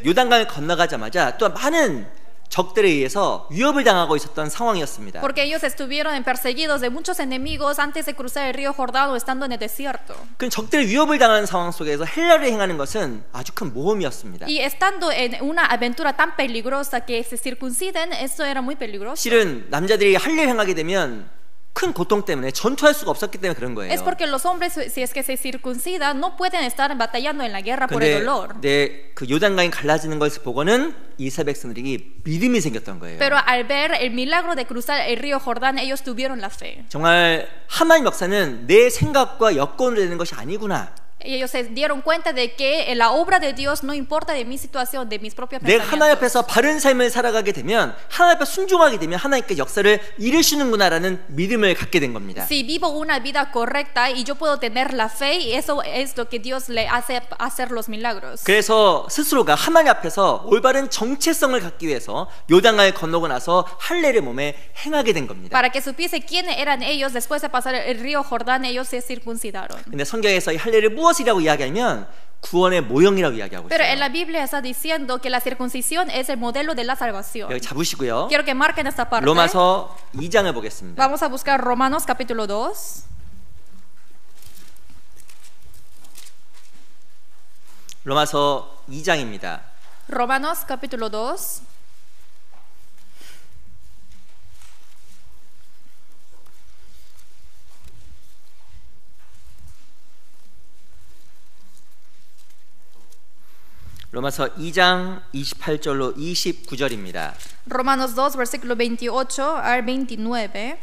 요단강을 건너가자마자 또 많은 적들에 의해서 위협을 당하고 있었던 상황이었습니다. Porque ellos estuvieron perseguidos de muchos enemigos antes de cruzar el río Jordán o estando en el desierto. 그 적들의 위협을 당하는 상황 속에서 헬라를 행하는 것은 아주 큰 모험이었습니다. Y estando en una aventura tan peligrosa que se circunciden, esto era muy peligroso. 실은 남자들이 할례를 행하게 되면 큰 고통 때문에 전투할 수가 없었기 때문에 그런 거예요. Es porque los hombres, si es que se circuncidan, no pueden estar batallando en la guerra por el dolor. 그 요단강이 갈라지는 것을 보고는 이스라엘 백성들이 믿음이 생겼던 거예요. Pero al ver el milagro de cruzar el río Jordán, ellos tuvieron la fe. 정말 하나님 역사는 내 생각과 여건으로 되는 것이 아니구나. Y ellos se dieron cuenta de que la obra de Dios no importa de mi situación, de mis propios 내가 하나님 pensamientos. 앞에서 바른 삶을 살아가게 되면 하나님 앞에 순종하게 되면 하나님께 역사를 이루시는구나라는 믿음을 갖게 된 겁니다. Si vivo una vida correcta y yo puedo tener la fe, y eso es lo que Dios le hace hacer los milagros. 그래서 스스로가 하나님 앞에서 올바른 정체성을 갖기 위해서 요단강을 건너고 나서 할례를 몸에 행하게 된 겁니다. Para que supiese quiénes eran ellos después de pasar el río Jordán, ellos se circuncidaron. 근데 성경에서 이 할례를 무엇이라고 이야기하면 구원의 모형이라고 이야기하고 Pero en 있어요. la Biblia está diciendo que la circuncisión es el modelo de la salvación. 여기 잡으시고요. Quiero que marquen esta parte. 로마서 2장을 보겠습니다. Vamos a buscar Romanos capítulo 2. 로마서 2장입니다. Romanos capítulo 2. 로마서 2장 28절로 29절입니다. Romanos 2, versículo 28 al 29.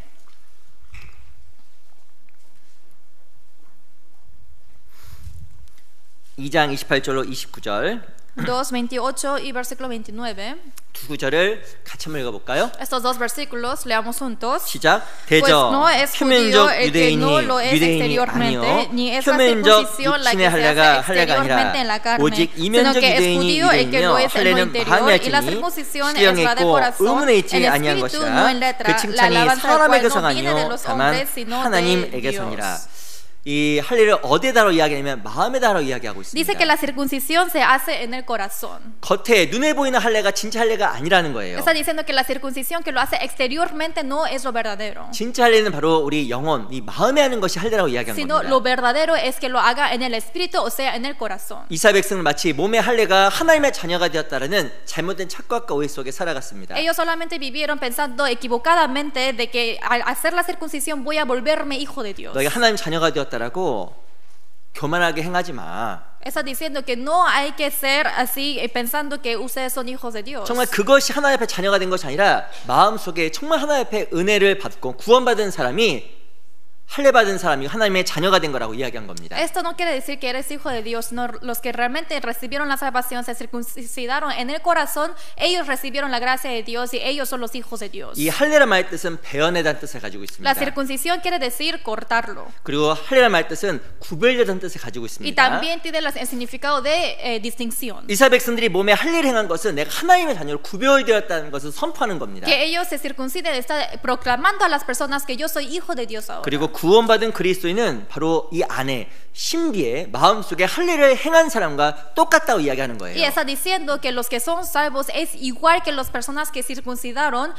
이 2장 28절로 29절 2, 28 y versículo 29. 두 구절을 같이 한번 읽어볼까요? Estos dos versículos leamos juntos. 시작. Pues 대저 no es 표면적 judío el que 유대인이 no lo es 유대인이 exteriormente, 아니요 ni es la 표면적 circuncisión la que 육신의 se 할례가 hace 할례가 exteriormente en la 아니라 carne, 오직 sino 이면적 que es 유대인이 judío el que 유대인이며 lo es en lo 할례는 interior, 마음에 y la 하시니 circuncisión 시령에 es la de 있고 corazón, 의문에 있지 en 아니한 espíritu, no en 것이라 letra. 그 La 칭찬이 alabanza del 사람에게서 cual no viene de 아니요 los 다만 hombres, sino 하나님에게서니라. de Dios. 이 할례를 어디에다로 이야기하냐면 마음에다로 이야기하고 있습니다. Dice que la circuncisión se hace en el corazón. 겉에 눈에 보이는 할례가 진짜 할례가 아니라는 거예요. Está diciendo que la circuncisión que lo hace exteriormente no es lo verdadero, 진짜 할례는 바로 우리 영혼, 이 마음에 하는 것이 할례라고 이야기한 sino 겁니다. lo verdadero es que lo haga en el espíritu, o sea, en el corazón. 이스라엘 백성은 마치 몸의 할례가 하나님의 자녀가 되었다라는 잘못된 착각과 오해 속에 살아갔습니다. Ellos solamente vivieron pensando equivocadamente de que al hacer la circuncisión voy a volverme hijo de Dios. 너희가 하나님 자녀가 되었다라고 교만하게 행하지 마. Está diciendo que no hay que ser así pensando que ustedes son hijos de Dios. 정말 그것이 하나님 앞에 자녀가 된 것이 아니라 마음속에 정말 하나님 앞에 은혜를 받고 구원받은 사람이 할례 받은 사람이 하나님의 자녀가 된 거라고 이야기한 겁니다. Esto no quiere decir que eres hijo de Dios, no, los que realmente recibieron la salvación, se circuncidaron en el corazón, ellos recibieron la gracia de Dios y ellos son los hijos de Dios. 이 할례란 말의 뜻은 베어내다는 뜻을 가지고 있습니다. La circuncisión quiere decir cortarlo. 그리고 할례란 말의 뜻은 구별되다는 뜻을 가지고 Y 있습니다. también tiene el significado de distinción. 이스라엘 백성들이 몸에 할례를 행한 것은 내가 하나님의 자녀로 구별되었다는 것을 선포하는 겁니다. Que ellos se circunciden, está proclamando a las personas que yo soy hijo de Dios ahora. 그리고 구원받은 그리스도인은 바로 이 안에 신비에 마음속에 할례를 행한 사람과 똑같다고 이야기하는 거예요. Y está diciendo que los que son salvos es igual que las personas que circuncidaron,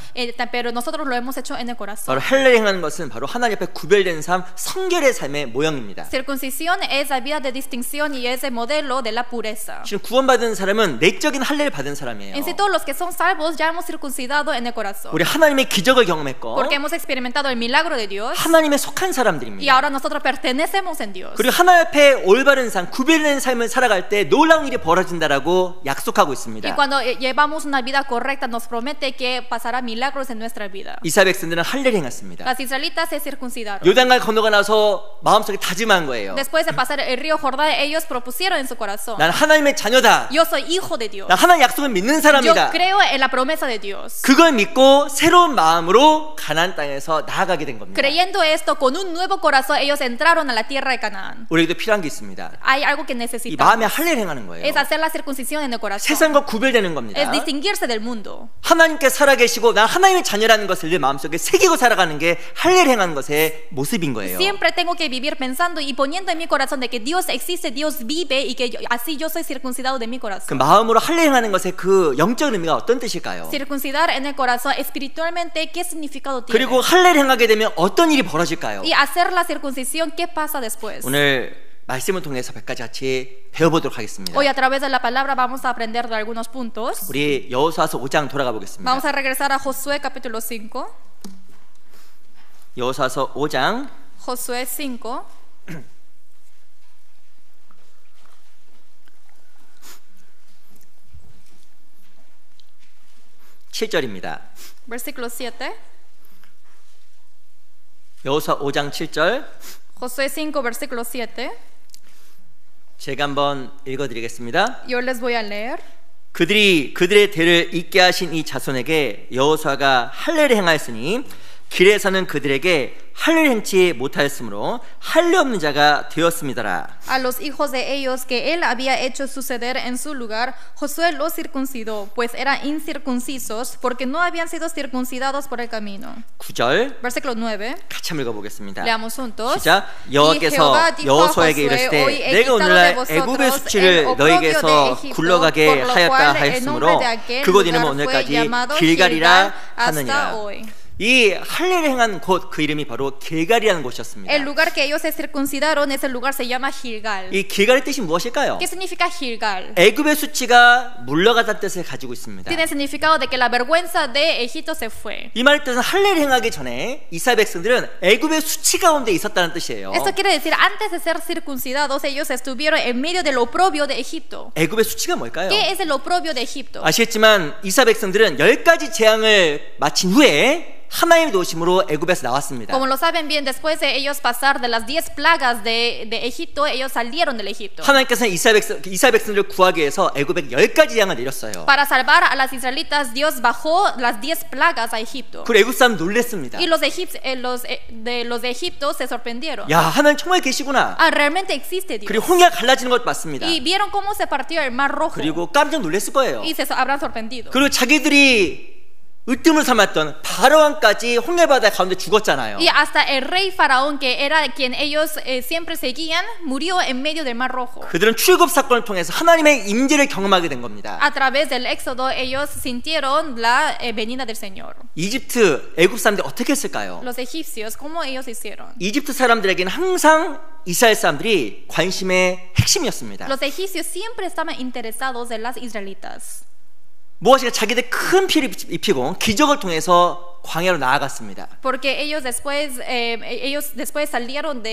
pero nosotros lo hemos hecho en el corazón. 바로 할례를 행하는 것은 바로 하나님 앞에 구별된 삶, 성결의 삶의 모형입니다. Circuncisión es la vida de distinción y es el modelo de la pureza. 지금 구원받은 사람은 내적인 할례를 받은 사람이에요. En sí, todos los que son salvos ya hemos circuncidado en el corazón, 우리 하나님의 기적을 경험했고 porque hemos experimentado el milagro de Dios 하나님의 속한 y 사람들입니다. ahora nosotros pertenecemos en Dios. 그리고 하나님 앞에 올바른 삶, 구별된 삶을 살아갈 때 놀라운 일이 벌어진다라고 약속하고 있습니다. Y cuando llevamos una vida correcta nos promete que pasará milagros en nuestra vida. 이스라엘 백성들은 할례를 행했습니다. Las israelitas se circuncidaron. 요단강을 건너가 나서 마음속에 다짐한 거예요. Después de pasar el río Jordán, ellos propusieron en su corazón: 난 하나님의 자녀다. yo soy hijo de Dios. 난 하나님 약속을 믿는 Yo 사람이다. creo en la promesa de Dios. 그걸 믿고 새로운 마음으로 가나안 땅에서 나아가게 된 겁니다. Creyendo esto, con un nuevo corazón ellos entraron a la tierra de Canaán. 우리에게도 필요한 게 있습니다. Hay algo que 이 necesitamos. 마음에 할례를 행하는 거예요. Es hacer la circuncisión en el corazón. 세상과 구별되는 겁니다. Es distinguirse del mundo. 하나님께 살아계시고 난 하나님의 자녀라는 것을 내 마음속에 새기고 살아가는 게 할례를 행하는 것의 모습인 거예요. Siempre tengo que vivir pensando y poniendo en mi corazón de que Dios existe, Dios vive y que así yo soy circuncidado de mi 그 corazón. 마음으로 할례 행하는 것의 그 영적인 의미가 어떤 뜻일까요? Circuncidar en el corazón espiritualmente, ¿qué significado tiene? 그리고 할례를 행하게 되면 어떤 일이 벌어질까요? Y hacer la circuncisión, ¿qué pasa después? 오늘 말씀을 통해서 몇 가지 같이 배워보도록 하겠습니다. Hoy a través de la palabra vamos a aprender de algunos puntos. 우리 여호수아서 5장 돌아가 보겠습니다. Vamos a regresar a Josué capítulo 5. 여호수아서 5장 Josué 5. 7절입니다. Versículo 7. 여호수아 5장 7절 Josué 5, versículo 7. 제가 한번 읽어드리겠습니다. Yo les voy a leer. 그들의 대를 잇게 하신 이 자손에게 여호수아가 할례를 행하였으니 길에서는 그들에게 할례를 행치 못하였으므로 할례 없는 자가 되었음이더라. A los hijos de ellos que él había hecho suceder en su lugar, Josué los circuncidó, pues eran incircuncisos, porque no habían sido circuncidados por el camino. 9절 Versículo 9. 같이 한번 읽어보겠습니다. Leamos juntos. 시작. Y 여호와께서 Jehová dijo a 여호수아에게 Josué, 이르시되 hoy he 내가 quitado de 오늘날 vosotros 애굽의 el 수치를 oprobio de 너희에게서 Egipto, 굴러가게 por lo 하였다 cual el nombre 하였으므로 de aquel 그곳 이름은 lugar fue 오늘까지 llamado 길갈이라 Gilgal hasta 하느니라. hoy. 이 할례를 행한 곳 그 이름이 바로 길갈이라는 곳이었습니다. El lugar que ellos se circuncidaron, ese lugar se llama Gilgal. 이 길갈의 뜻이 무엇일까요? ¿Qué significa Gilgal? 애굽의 수치가 물러가다는 뜻을 가지고 있습니다. Tiene el significado de que la vergüenza de Egipto se fue. 이 말의 뜻은 할례를 행하기 전에 이스라엘 백성들은 애굽의 수치 가운데 있었다는 뜻이에요. Esto quiere decir, antes de ser circuncidados, ellos estuvieron en medio del oprobio de Egipto. 애굽의 수치가 뭘까요? ¿Qué es el oprobio de Egipto? 아시겠지만 이스라엘 백성들은 10가지 재앙을 마친 후에 하나님의 도우심으로 애굽에서 나왔습니다. Como lo saben bien, después de ellos pasar de las 10 plagas de Egipto, ellos salieron del Egipto. 하나님께서는 이스라엘 백성들을 구하기 위해서 애굽에 10가지 재앙을 내렸어요. Para salvar a las israelitas, Dios bajó las 10 plagas a Egipto. 그리고 애굽 사람 놀랬습니다. Y los de Egipto se sorprendieron. 야, 하나님 정말 계시구나. Ah, realmente existe Dios. 그리고 홍해가 갈라지는 것 봤습니다. Y vieron cómo se partió el mar rojo. 그리고 깜짝 놀랐을 거예요. Y se habrán sorprendido. 그리고 자기들이 으뜸을 삼았던 바로왕까지 홍해바다 가운데 죽었잖아요. Y hasta el rey faraón, que era quien ellos siempre seguían, murió en medio del mar rojo. 그들은 출애굽 사건을 통해서 하나님의 임재를 경험하게 된 겁니다. A través del éxodo ellos sintieron la venida del Señor. 이집트, 애굽 사람들이 어떻게 했을까요? Los egipcios, ¿cómo ellos hicieron? 이집트 사람들에게는 항상 이스라엘 사람들이 관심의 핵심이었습니다. Los egipcios siempre estaban interesados en las israelitas. 무엇인가 자기들 큰 피를 입히고 기적을 통해서 광야로 나아갔습니다. Porque ellos después salieron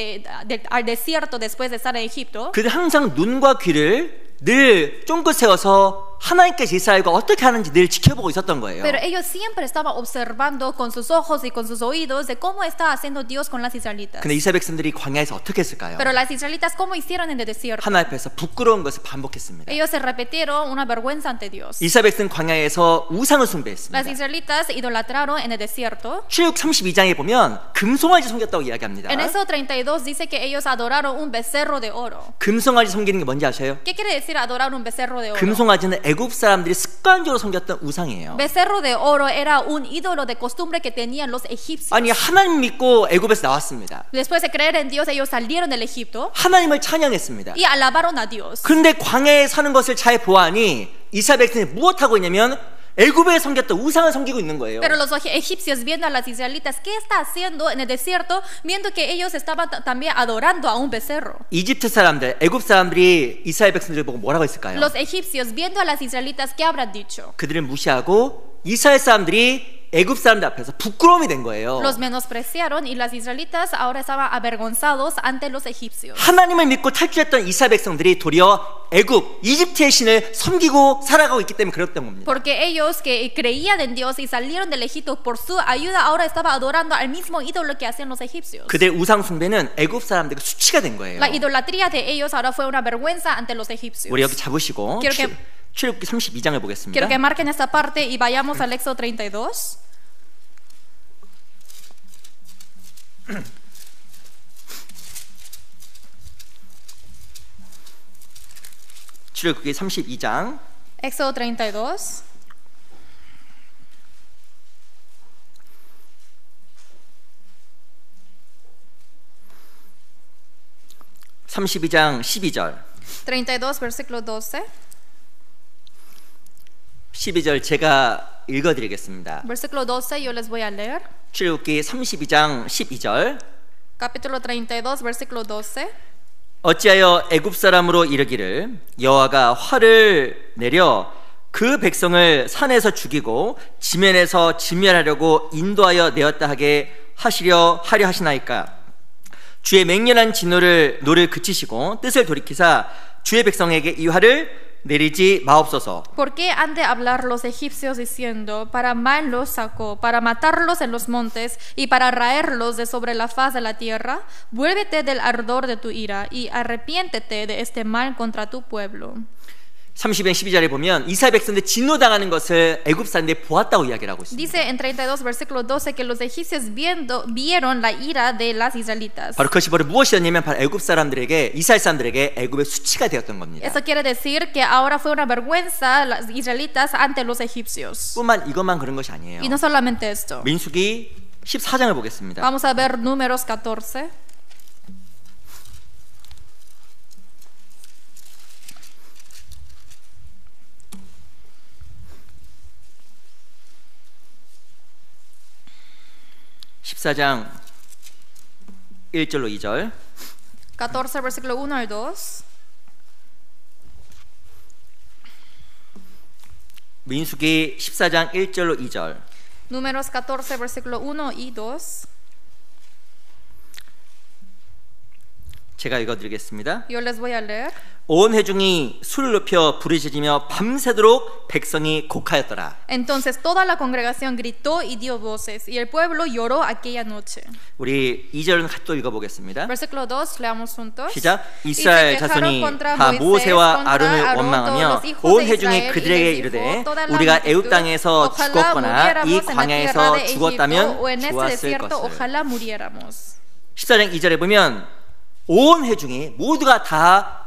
al desierto después de estar en Egipto. 그들 항상 눈과 귀를 늘 쫑긋 세워서 하나님께서 이스라엘과 어떻게 하는지 늘 지켜보고 있었던 거예요. Pero ellos siempre estaban observando con sus ojos y con sus oídos de cómo está haciendo Dios con las israelitas. 근데 이스라엘 백성들이 광야에서 어떻게 했을까요? Pero las israelitas, ¿cómo hicieron en el desierto? 하나님 앞에서 부끄러운 것을 반복했습니다. Ellos se repitieron una vergüenza ante Dios. 이스라엘 백성 광야에서 우상을 Las 숭배했습니다. israelitas idolatraron en el desierto. 출애굽 32장에 보면 금송아지 섬겼다고 이야기합니다. En eso 32 dice que ellos adoraron un becerro de oro. 금송아지 섬기는 게 뭔지 아셔요? ¿Qué quiere decir adorar un becerro de oro? 금송아지는 애굽 사람들이 습관적으로 섬겼던 우상이에요. Becerro de oro era un ídolo de costumbre que tenían los egipcios. 아니 하나님 믿고 애굽에서 나왔습니다. Después de creer en Dios, ellos salieron del Egipto 하나님을 찬양했습니다. y alabaron a Dios. 그런데 광야에 사는 것을 잘 보아하니 이스라엘 백성이 무엇하고 있냐면 애굽에 섬겼던 우상을 섬기고 있는 거예요. Pero los egipcios, viendo a las israelitas, ¿qué está haciendo en el desierto? Viendo que ellos estaban también adorando a un becerro. 이집트 사람들, 애굽 사람들이 이스라엘 백성들을 보고 뭐라고 했을까요? Los egipcios, viendo a las israelitas, ¿qué habrán dicho? 그들을 무시하고 이스라엘 사람들이 애굽 사람들 앞에서 부끄러움이 된 거예요. Los menospreciaron y las israelitas ahora estaban avergonzados ante los egipcios. 하나님을 믿고 탈출했던 이스라엘 백성들이 도리어 애굽, 이집트의 신을 섬기고 살아가고 있기 때문에 그랬던 겁니다. Porque ellos que creían en Dios y salieron del Egipto por su ayuda ahora estaban adorando al mismo ídolo que hacían los egipcios. 그들의 우상 숭배는 애굽 사람들에게 수치가 된 거예요. La idolatría de ellos ahora fue una vergüenza ante los egipcios. 우리 여기 잡으시고 Quiero que- 출애굽기 32장을 보겠습니다. Quiero que marquen esta parte y vayamos al Éxodo 32. 출애굽기 32장 Éxodo 32. 32장 12절 32, versículo 12. 12절 제가 읽어드리겠습니다. Versículo 12 yo les voy a leer. 출애굽기 32장 12절 Capítulo 32, versículo 12. 어찌하여 애굽 사람으로 이르기를 여호와가 화를 내려 그 백성을 산에서 죽이고 지면에서 진멸하려고 인도하여 내었다 하려 하시나이까. 주의 맹렬한 진노를 그치시고 뜻을 돌이키사 주의 백성에게 이 화를 내리지 마옵소서. ¿Por qué han de hablar los egipcios diciendo, para mal los sacó, para matarlos en los montes y para raerlos de sobre la faz de la tierra? Vuélvete del ardor de tu ira y arrepiéntete de este mal contra tu pueblo. 30장 12절에 보면 이스라엘 백성들 진노당하는 것을 애굽 사람들이 보았다고 이야기를 하고 있습니다. Dice en 32 versículo 12 que los egipcios vieron la ira de las israelitas. 바로 그것이 바로 무엇이었냐면 바로 애굽 사람들에게 이스라엘 사람들에게 애굽의 수치가 되었던 겁니다. Eso quiere decir que ahora fue una vergüenza las israelitas ante los egipcios. 이것만 그런 것이 아니에요. Y no solamente esto. 민수기 14장을 보겠습니다. Vamos a ver Números 14. (14장) 1절로 2절 14 versículo 1 al 2. 민수기 14장 1절로 2절 Números 14 versículo 1 y 2. 제가 읽어드리겠습니다. Yo les voy a leer. 온 회중이 술을 높여 부르짖으며 밤새도록 백성이 곡하였더라. Entonces toda la congregación gritó y dio voces, y el pueblo lloró aquella noche. 우리 2절은 또 읽어보겠습니다. Versículo 2, leamos juntos. 시작. 이스라엘 자손이 다 모세와 아론을 원망하며 온 회중이 그들에게 이르되 우리가 애굽 땅에서 죽었거나 이 광야에서 죽었다면 좋았을 것을. 14장 2절에 보면 온 회중이 모두가 다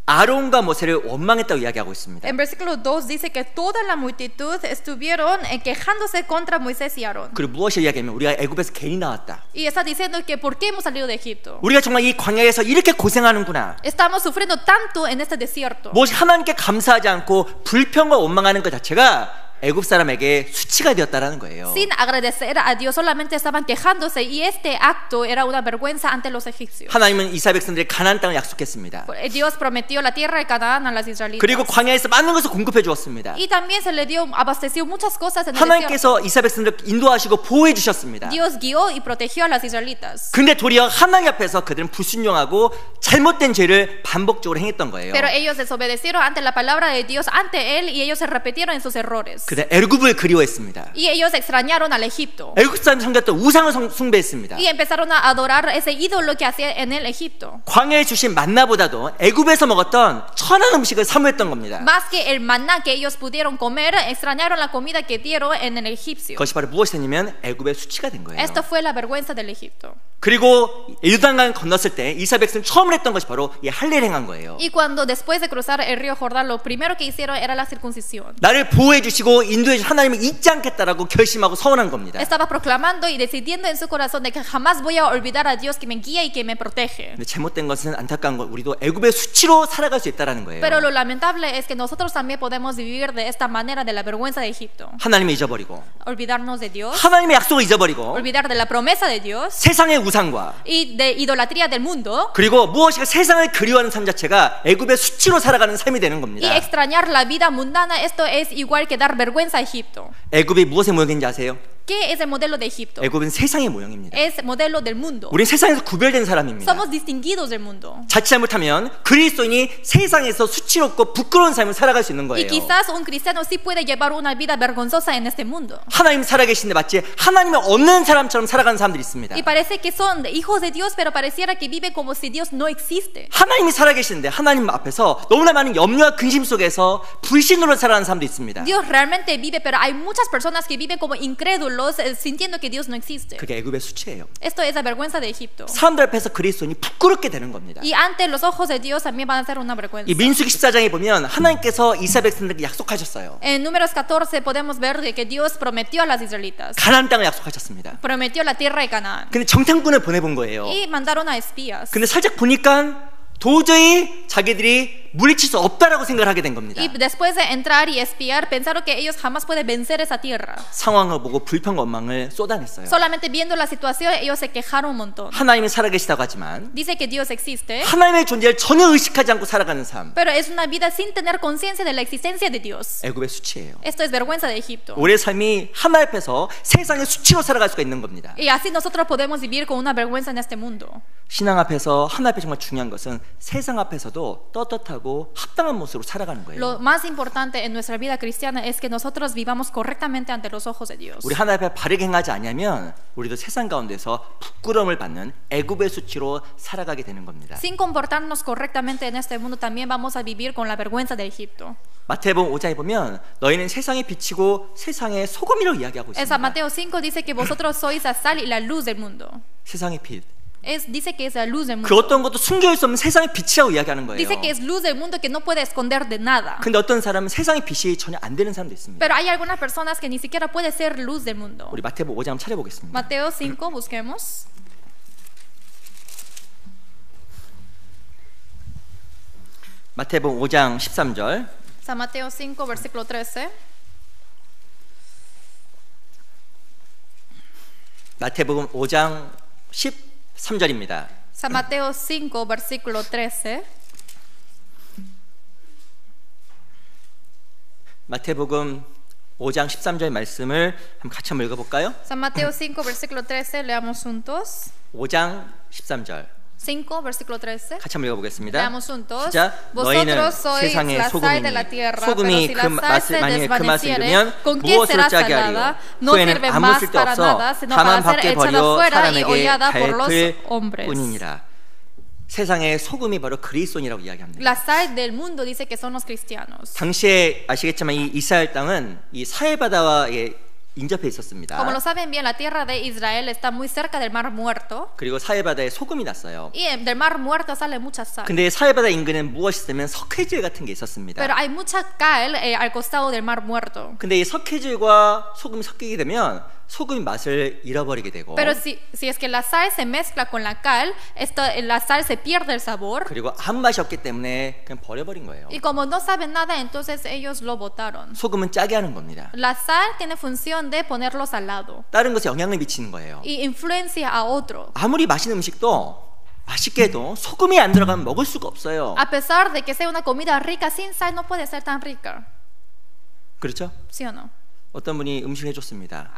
아론과 모세를 원망했다고 이야기하고 있습니다. En versículo 2 dice que toda la multitud estuvieron quejándose contra Moisés y Aarón. 그리고 무엇을 이야기하면 우리가 애굽에서 괜히 나왔다. Y está diciendo que por qué hemos salido de Egipto. 우리가 정말 이 광야에서 이렇게 고생하는구나. Estamos sufriendo tanto en este desierto. 무엇이 하나님께 감사하지 않고 불평과 원망하는 것 자체가 애굽 사람에게 수치가 되었다라는 거예요. Sin agradecer a Dios, solamente estaban quejándose, y este acto era una vergüenza ante los egipcios. 하나님은 이스라엘 백성들에게 가나안 땅을 약속했습니다. Dios prometió la tierra de Canaán a las israelitas. 그리고 광야에서 많은 것을 공급해 주었습니다. Y también se le abasteció muchas cosas en el 하나님께서 desierto. 이스라엘 백성들을 인도하시고 보호해 주셨습니다. Dios guió y protegió a las israelitas. 근데 도리어 하나님 앞에서 그들은 불순종하고 잘못된 죄를 반복적으로 행했던 거예요. Pero ellos desobedecieron ante la palabra de Dios, ante él, y ellos se repitieron en sus errores. 그들 애굽을 그리워했습니다. Y ellos extrañaron al Egipto. 애굽 사람이 섬겼던 우상을 숭배했습니다. Y empezaron a adorar ese ídolo que hacía en el Egipto. 광야에 주신 만나보다도 애굽에서 먹었던 천한 음식을 사모했던 겁니다. Más que el maná que ellos pudieron comer, extrañaron la comida que dieron en el egipcio. 그것이 바로 무엇이냐면 애굽의 수치가 된 거예요. Esto fue la vergüenza del Egipto. 그리고 요단강 건넜을 때 이스라엘 백성 처음으로 했던 것이 바로 이 할례를 행한 거예요. Y cuando después de cruzar el río Jordán, lo primero que hicieron era la circuncisión. 나를 보호해 주시고 인도해 주신 하나님을 잊지 않겠다라고 결심하고 서원한 겁니다. Estaba proclamando y decidiendo en su corazón de que jamás voy a olvidar a Dios que me guía y que me protege. 근데 잘못된 것은 안타까운 것, 우리도 애굽의 수치로 살아갈 수 있다라는 거예요. Pero lo lamentable es que nosotros también podemos vivir de esta manera, de la vergüenza de Egipto. 하나님을 잊어버리고, Olvidarnos de Dios, 하나님의 약속을 잊어버리고, olvidar de la promesa de Dios 세상의 우상과 y de idolatría del mundo, 그리고 무엇인가 세상을 그리워하는 삶 자체가 애굽의 수치로 살아가는 삶이 되는 y 겁니다. extrañar la vida mundana. Esto es igual que dar vergüenza a Egipto. 애굽이 무엇의 모형인지 아세요? ¿Qué es el modelo de Egipto? 애굽은 세상의 모형입니다. Es modelo del mundo. 우리는 세상에서 구별된 사람입니다. Somos distinguidos del mundo. 자칫 잘못하면 그리스도인이 세상에서 수치롭고 부끄러운 삶을 살아갈 수 있는 Y 거예요. quizás un cristiano sí puede llevar una vida vergonzosa en este mundo. 하나님 살아계신데 마치 하나님이 없는 사람처럼 살아가는 사람들이 있습니다. Y parece que son hijos de Dios, pero pareciera que vive como si Dios no existe. 하나님이 살아계시는데 하나님 앞에서 너무나 많은 염려와 근심 속에서 불신으로 살아가는 사람도 있습니다. Dios realmente vive, pero hay muchas personas que viven como incrédulos ídolos sintiendo que Dios no existe. 그게 애굽의 수치예요. Esto es la vergüenza de Egipto. 사람들 앞에서 그리스도인이 부끄럽게 되는 겁니다. Y ante los ojos de Dios también van a ser una vergüenza. 이 민수기 14장에 보면 하나님께서 이스라엘 백성들에게 약속하셨어요. En Números 14 podemos ver que Dios prometió a las israelitas. 가나안 땅을 약속하셨습니다. Prometió la tierra de Canaán. 근데 정탐꾼을 보내본 거예요. Y mandaron a espías. 근데 살짝 보니까 도저히 자기들이 물리칠 수 없다라고 생각을 하게 된 겁니다. Y después de entrar y espiar, pensaron que ellos jamás pueden vencer esa tierra. 상황을 보고 불평과 원망을 쏟아냈어요. Solamente viendo la situación, ellos se quejaron un montón. 하나님이 살아계시다고 하지만 Dice que Dios existe, 하나님의 존재를 전혀 의식하지 않고 살아가는 삶, pero es una vida sin tener conciencia de la existencia de Dios. 애굽의 수치예요. Esto es vergüenza de Egipto. 우리의 삶이 하나님 앞에서 세상의 수치로 살아갈 수가 있는 겁니다. Y así nosotros podemos vivir con una vergüenza en este mundo. 신앙 앞에서 하나님 앞에 정말 중요한 것은 세상 앞에서도 떳떳하고 합당한 모습으로 살아가는 거예요. Lo más importante en nuestra vida cristiana es que nosotros vivamos correctamente ante los ojos de Dios. 우리 하나님 앞에 바르게 행하지 않으면 우리도 세상 가운데서 부끄러움을 받는 애굽의 수치로 살아가게 되는 겁니다. Sin comportarnos correctamente en este mundo, también vamos a vivir con la vergüenza de Egipto. 마태복음 5장에 보면 너희는 세상의 빛이고 세상의 소금이라고 이야기하고 Esa 있습니다. Mateo 5 dice que vosotros sois la sal y la luz del mundo. 세상의 빛. Dice que es la luz del 그 mundo. 어떤 것도 숨겨질 수 없는 세상의 빛이라고 이야기하는 거예요. Dice que es luz del mundo que no puede esconder de nada. 근데 어떤 사람은 세상의 빛이 전혀 안 되는 사람도 있습니다. Pero hay algunas personas que ni siquiera puede ser luz del mundo. 우리 마태복음 5장 한번 찾아보겠습니다. Mateo 5, busquemos. 마태복음 5장 13절. San Mateo 5, versículo 13. 마태복음 5장 13절입니다. San Mateo 5, versículo 13. 마태복음 5장 13절 말씀을 같이 한번 읽어볼까요? San Mateo 5, versículo 13, leamos juntos. 5장 13절 5, versículo 13. 같이 한번 읽어보겠습니다. Leamos juntos. 시작. 너희는 Vosotros sois 세상의 la sal de la 소금이니 tierra, pero 소금이 si la sal se 만약에 그 맛을 desvaneciere, 잃으면 ¿con qué 무엇으로 será 짜게 salada? 하리요? No 후에는 sirve 아무 más 쓸데 para 없어 nada, sino 다만 para ser 밖에 echada 버려 fuera y 사람에게 hollada por los 밟을 hombres. 뿐이니라. 세상의 소금이 바로 그리스도인이라고 이야기합니다. La sal del mundo dice que son los cristianos. 당시에 아시겠지만 이 이스라엘 땅은 이 사해바다와 인접해 있었습니다. Como lo saben bien, la tierra de Israel está muy cerca del Mar Muerto. 그리고 사해바다에 소금이 났어요. Y del Mar Muerto sale mucha sal. 근데 사해바다 인근에는 무엇이 있으면 석회질 같은 게 있었습니다. Pero hay mucha cal al costado del Mar Muerto. 근데 이 석회질과 소금이 섞이게 되면 소금이 맛을 잃어버리게 되고 Pero si es que la sal se mezcla con la cal, la sal se pierde el sabor. 그리고 아무 맛이 없기 때문에 그냥 버려버린 거예요. Y como no saben nada, entonces ellos lo botaron. 소금은 짜게 하는 겁니다. La sal tiene función de ponerlo salado 다른 것에 영향을 미치는 거예요. y influencia a otro. 아무리 맛있는 음식도 맛있게 해도 소금이 안 들어가면 먹을 수가 없어요. A pesar de que sea una comida rica, sin sal no puede ser tan rica. 그렇죠? ¿Sí o no? 어떤 분이 음식을 해줬습니다.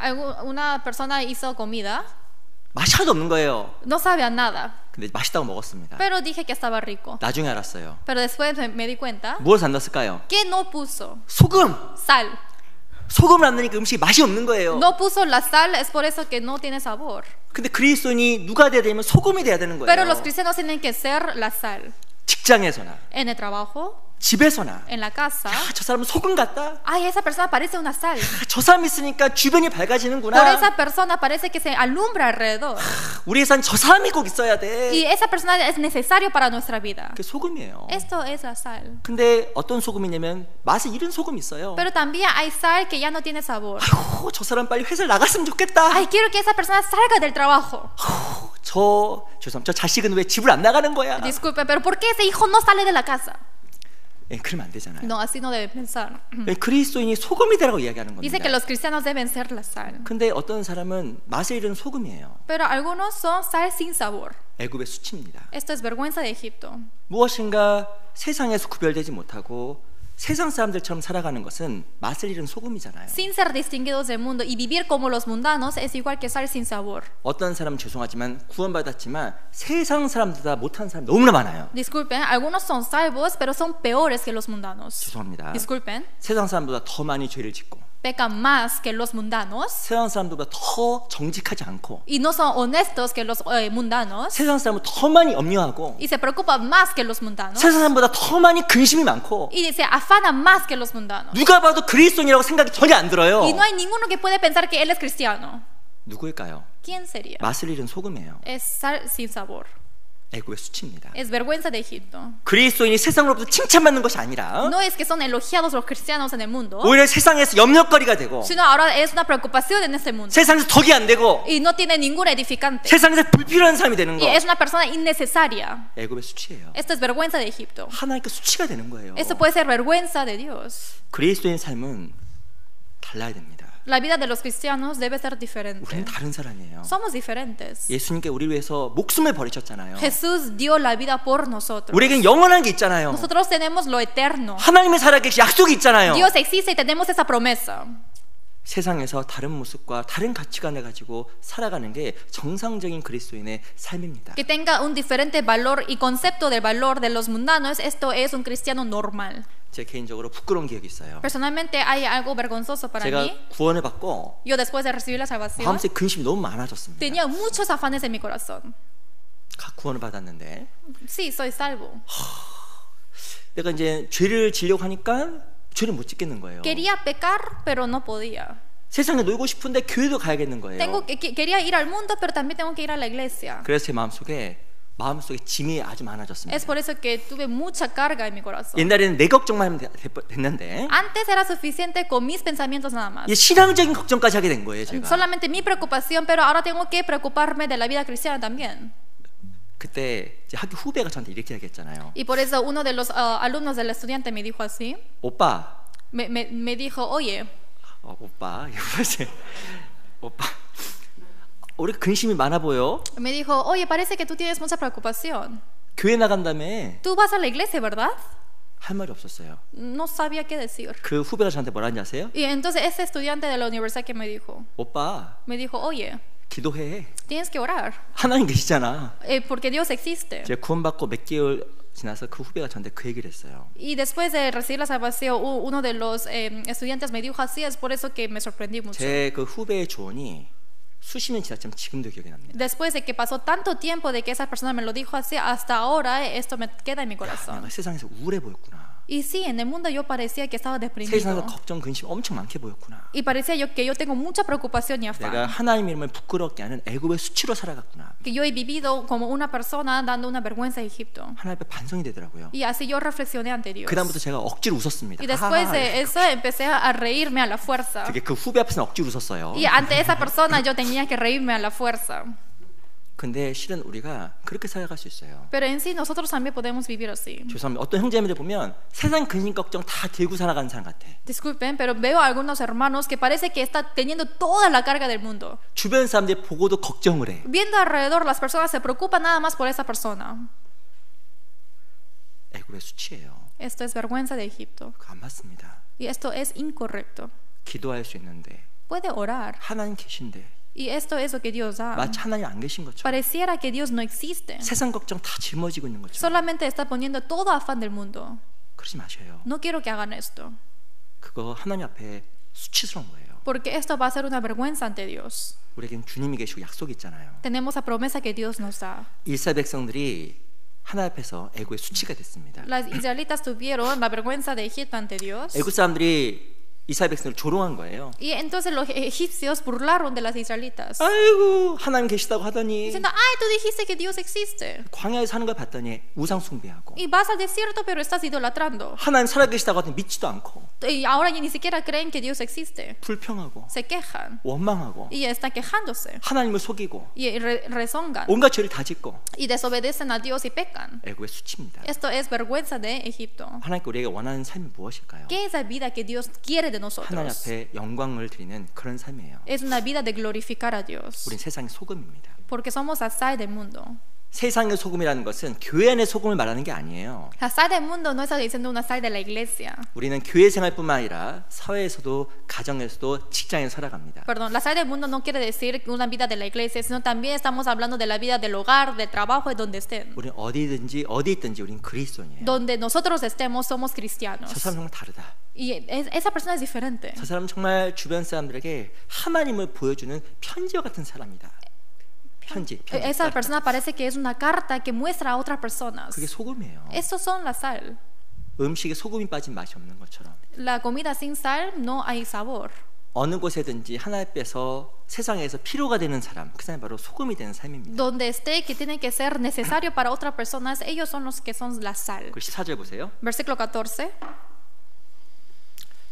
Una persona hizo comida, 맛이 하나도 없는 거예요. no sabe a nada, 근데 맛있다고 먹었습니다. pero dije que estaba rico. 나중에 알았어요. Pero después me di cuenta 무엇을 안 넣었을까요? que no puso 소금! sal. 소금을 안 넣으니까 음식이 맛이 없는 거예요. No puso la sal, es por eso que no tiene sabor. 근데 그리스도인이 누가 돼야 되면 소금이 돼야 되는 Pero los 거예요. cristianos tienen que ser la sal. 직장에서나 En el trabajo, 집에서나 en la casa. 저 사람은 소금 같다. Ay, esa persona parece una sal. 저 사람 있으니까 주변이 Por 밝아지는구나. esa persona parece que se alumbra alrededor. 우리 회사는 저 사람이 꼭 있어야 돼. Y esa persona es necesario para nuestra vida. 그게 소금이에요. Esto es la sal. 근데 어떤 소금이냐면 맛을 잃은 소금이 있어요. Pero también hay sal que ya no tiene sabor. 아이고, 저 사람 빨리 회사를 나갔으면 좋겠다. Ay, quiero que esa persona salga del trabajo. 저 자식은 왜 집을 안 나가는 거야? Disculpe, pero ¿por qué ese hijo no sale de la casa? 예, 그러면 안 되잖아요. No, así no debe pensar. 그리스도인이 소금이 되라고 이야기하는 겁니다. Dice que los cristianos deben ser la sal. 근데 어떤 사람은 맛을 잃은 소금이에요. Pero algunos son sal sin sabor. 애굽의 수치입니다. Esto es vergüenza de Egipto. 무엇인가 세상에서 구별되지 못하고 세상 사람들처럼 살아가는 것은 맛을 잃은 소금이잖아요. Sin ser distinguidos del mundo y vivir como los mundanos es igual que sal sin sabor. 어떤 사람은 죄송하지만 구원받았지만 세상 사람들보다 못한 사람 너무나 많아요. Disculpen, algunos son salvos, pero son peores que los mundanos. 죄송합니다. Disculpen, 세상 사람보다 더 많이 죄를 짓고 pecan más que los mundanos 세상 사람들보다 더 정직하지 않고 y no son honestos que los mundanos 세상 사람은 더 많이 염려하고 y se preocupan más que los mundanos 세상 사람보다 더 많이 근심이 많고 y se afanan más que los mundanos. 누가 봐도 그리스도인이라고 생각이 전혀 안 들어요. Y no hay ninguno que puede pensar que él es cristiano. 누구일까요? ¿Quién sería? 맛을 잃은 소금이에요. Es sal sin sabor. 애굽의 수치입니다. Es vergüenza de Egipto. 그리스도인이 세상으로부터 칭찬받는 것이 아니라 No es que son elogiados los cristianos en el mundo, 오히려 세상에서 염려거리가 되고 sino ahora es una preocupación en este mundo. 세상에서 덕이 안 되고 Y no tiene ningún edificante. 세상에서 불필요한 사람이 되는 Y 거 es una persona innecesaria. 애굽의 수치예요. Esto es vergüenza de Egipto. 하나님께 수치가 되는 거예요. Esto puede ser vergüenza de Dios. 그리스도인 삶은 달라야 됩니다. La vida de los cristianos debe ser diferente. 우리는 다른 사람이에요. Somos diferentes. 예수님께 우리 위해서 목숨을 버리셨잖아요. Jesús dio la vida por nosotros. 우리에겐 영원한 게 있잖아요. Nosotros tenemos lo eterno. 하나님의 살아계신 약속이 있잖아요. Dios existe y tenemos esa promesa. 세상에서 다른 모습과 다른 가치관을 가지고 살아가는 게 정상적인 그리스도인의 삶입니다. Que tenga un diferente valor y concepto del valor de los mundanos, esto es un cristiano normal. 제 개인적으로 부끄러운 기억이 있어요. Personalmente hay algo vergonzoso para 제가 mí. 구원을 받고 Yo después de recibir la salvación 마음속에 근심이 너무 많아졌습니다. tenía muchos afanes en mi corazón. 구원을 받았는데 Sí, soy salvo. 내가 이제 죄를 지려고 하니까 죄를 못 짓겠는 거예요. Quería pecar, pero no podía. 세상에 놀고 싶은데 교회도 가야겠는 거예요. Quería ir al mundo, pero también tengo que ir a la iglesia. 그래서 제 마음속에 짐이 아주 많아졌습니다. Es por eso que tuve mucha carga en mi corazón. 옛날에는 내 걱정만 하면 됐는데 Antes era suficiente con mis pensamientos nada más. 신앙적인 걱정까지 하게 된 거예요, 제가. Solamente mi preocupación, pero ahora tengo que preocuparme de la vida cristiana también. 그때 이제 학교 후배가 저한테 이렇게 얘기했잖아요. Y por eso uno de los alumnos del estudiante me dijo así. 오빠. Me dijo, oye. 오빠. 오빠. 우리 근심이 많아 보여. Me dijo, oye, parece que tú tienes mucha preocupación. 교회 나간 다음에 Tú vas a la iglesia, ¿verdad? 할 말이 없었어요. No sabía qué decir. 그 후배가 저한테 뭐라는지 아세요? Y entonces ese estudiante de la universidad que me dijo, oye, 기도해. tienes que orar. 하나님 계시잖아. Porque Dios existe. 제가 구원받고 몇 개월 지나서 그 후배가 저한테 그 얘기를 했어요. Y después de recibir la salvación, uno de los estudiantes me dijo así, es por eso que me sorprendí mucho. 제 그 후배의 조언이 수십 년 지났지만 지금도 기억이 납니다. Después de que pasó tanto tiempo de que esa persona me lo dijo así, hasta ahora esto me queda en mi corazón. 내가 세상에서 우울해 보였구나. Y sí, en el mundo yo parecía que estaba deprimido. 세상에서 걱정, 근심 엄청 많게 보였구나. Y parecía que yo tengo mucha preocupación y 내가 afán. 하나님 이름을 부끄럽게 하는 애굽의 수치로 살아갔구나. Que yo he vivido como una persona dando una vergüenza a Egipto. 하나님 앞에 반성이 되더라고요. Y así yo reflexioné ante Dios. 그다음부터 제가 억지로 웃었습니다. Y después de eso empecé a reírme a la fuerza. 되게 그 후배 앞에서는 억지로 웃었어요. Y ante esa persona yo tenía que reírme a la fuerza. 근데 실은 우리가 그렇게 살아갈 수 있어요. Pero en sí nosotros también podemos vivir así. 죄송합니다. 어떤 형제님들 보면 세상 근심 걱정 다 들고 살아가는 사람 같아. Disculpen, pero veo a algunos hermanos que parece que está teniendo toda la carga del mundo. 주변 사람들이 보고도 걱정을 해. Viendo alrededor, las personas se preocupan nada más por esa persona. 애굽의 수치예요. Esto es vergüenza de Egipto. 그거 안 맞습니다. Y esto es incorrecto. 기도할 수 있는데 Puede orar. 하나님 계신데 Y esto es lo que Dios da. 마치 하나님 안 계신 것처럼 Pareciera que Dios no existe. 세상 걱정 다 짊어지고 있는 것처럼 Solamente está poniendo todo afán del mundo. 그러지 마셔요. No quiero que hagan esto. 그거 하나님 앞에 수치스러운 거예요. Porque esto va a ser una vergüenza ante Dios. 우리에겐 주님이 계시고 약속이 있잖아요. Tenemos la promesa que Dios nos da. 이스라엘 백성들이 하나님 앞에서 애굽의 수치가 됐습니다. Las israelitas tuvieron la vergüenza de Egipto ante Dios. 애굽 사람들이 이스라엘 백성을 조롱한 거예요. Y entonces los egipcios burlaron de las israelitas. 아이고 하나님 계시다고 하더니 Diciendo, ay, tú dijiste que Dios existe. 광야에 사는 걸 봤더니 우상 숭배하고 Y vas al desierto, pero estás idolatrando. 하나님 살아계시다고 하더니 믿지도 않고 Y ahora ya ni siquiera creen que Dios existe. 불평하고 Se quejan. 원망하고 Y están quejándose. 하나님을 속이고 Y rezongan. 온갖 죄를 다 짓고 Y desobedecen a Dios y pecan. 애굽의 수치입니다. Esto es vergüenza de Egipto. 하나님께 우리에게 원하는 삶이 무엇일까요? ¿Qué es la vida que Dios quiere de 하나님 nosotros? 앞에 영광을 드리는 그런 삶이에요. Es una vida de glorificar a Dios. 우린 세상의 소금입니다. Porque somos la sal del mundo. 세상의 소금이라는 것은 교회 안의 소금을 말하는 게 아니에요. La sal del mundo no está diciendo una sal de la iglesia. 우리는 교회 생활뿐만 아니라 사회에서도 가정에서도 직장에서 살아갑니다. Perdón, la sal del mundo no quiere decir una vida de la iglesia, sino también estamos hablando de la vida del hogar, del trabajo, de donde estén. 우리는 어디 있든지 우리는 그리스도인이에요. Donde nosotros estemos somos cristianos. 저 사람 정말 다르다. Y esa persona es diferente. 저 사람은 정말 주변 사람들에게 하나님을 보여주는 편지와 같은 사람이다. 편지. Esa persona parece que es una carta que muestra a otras personas. 그게 소금이에요. Estos son la sal. 음식에 소금이 빠진 맛이 없는 것처럼 La comida sin sal no hay sabor. 어느 곳에든지 하나님 앞에서 세상에서 필요가 되는 사람, 그 사람이 바로 소금이 되는 삶입니다. Donde esté que tiene que ser necesario para otras personas, ellos son los que son la sal. 그 14절 보세요. Versículo 14.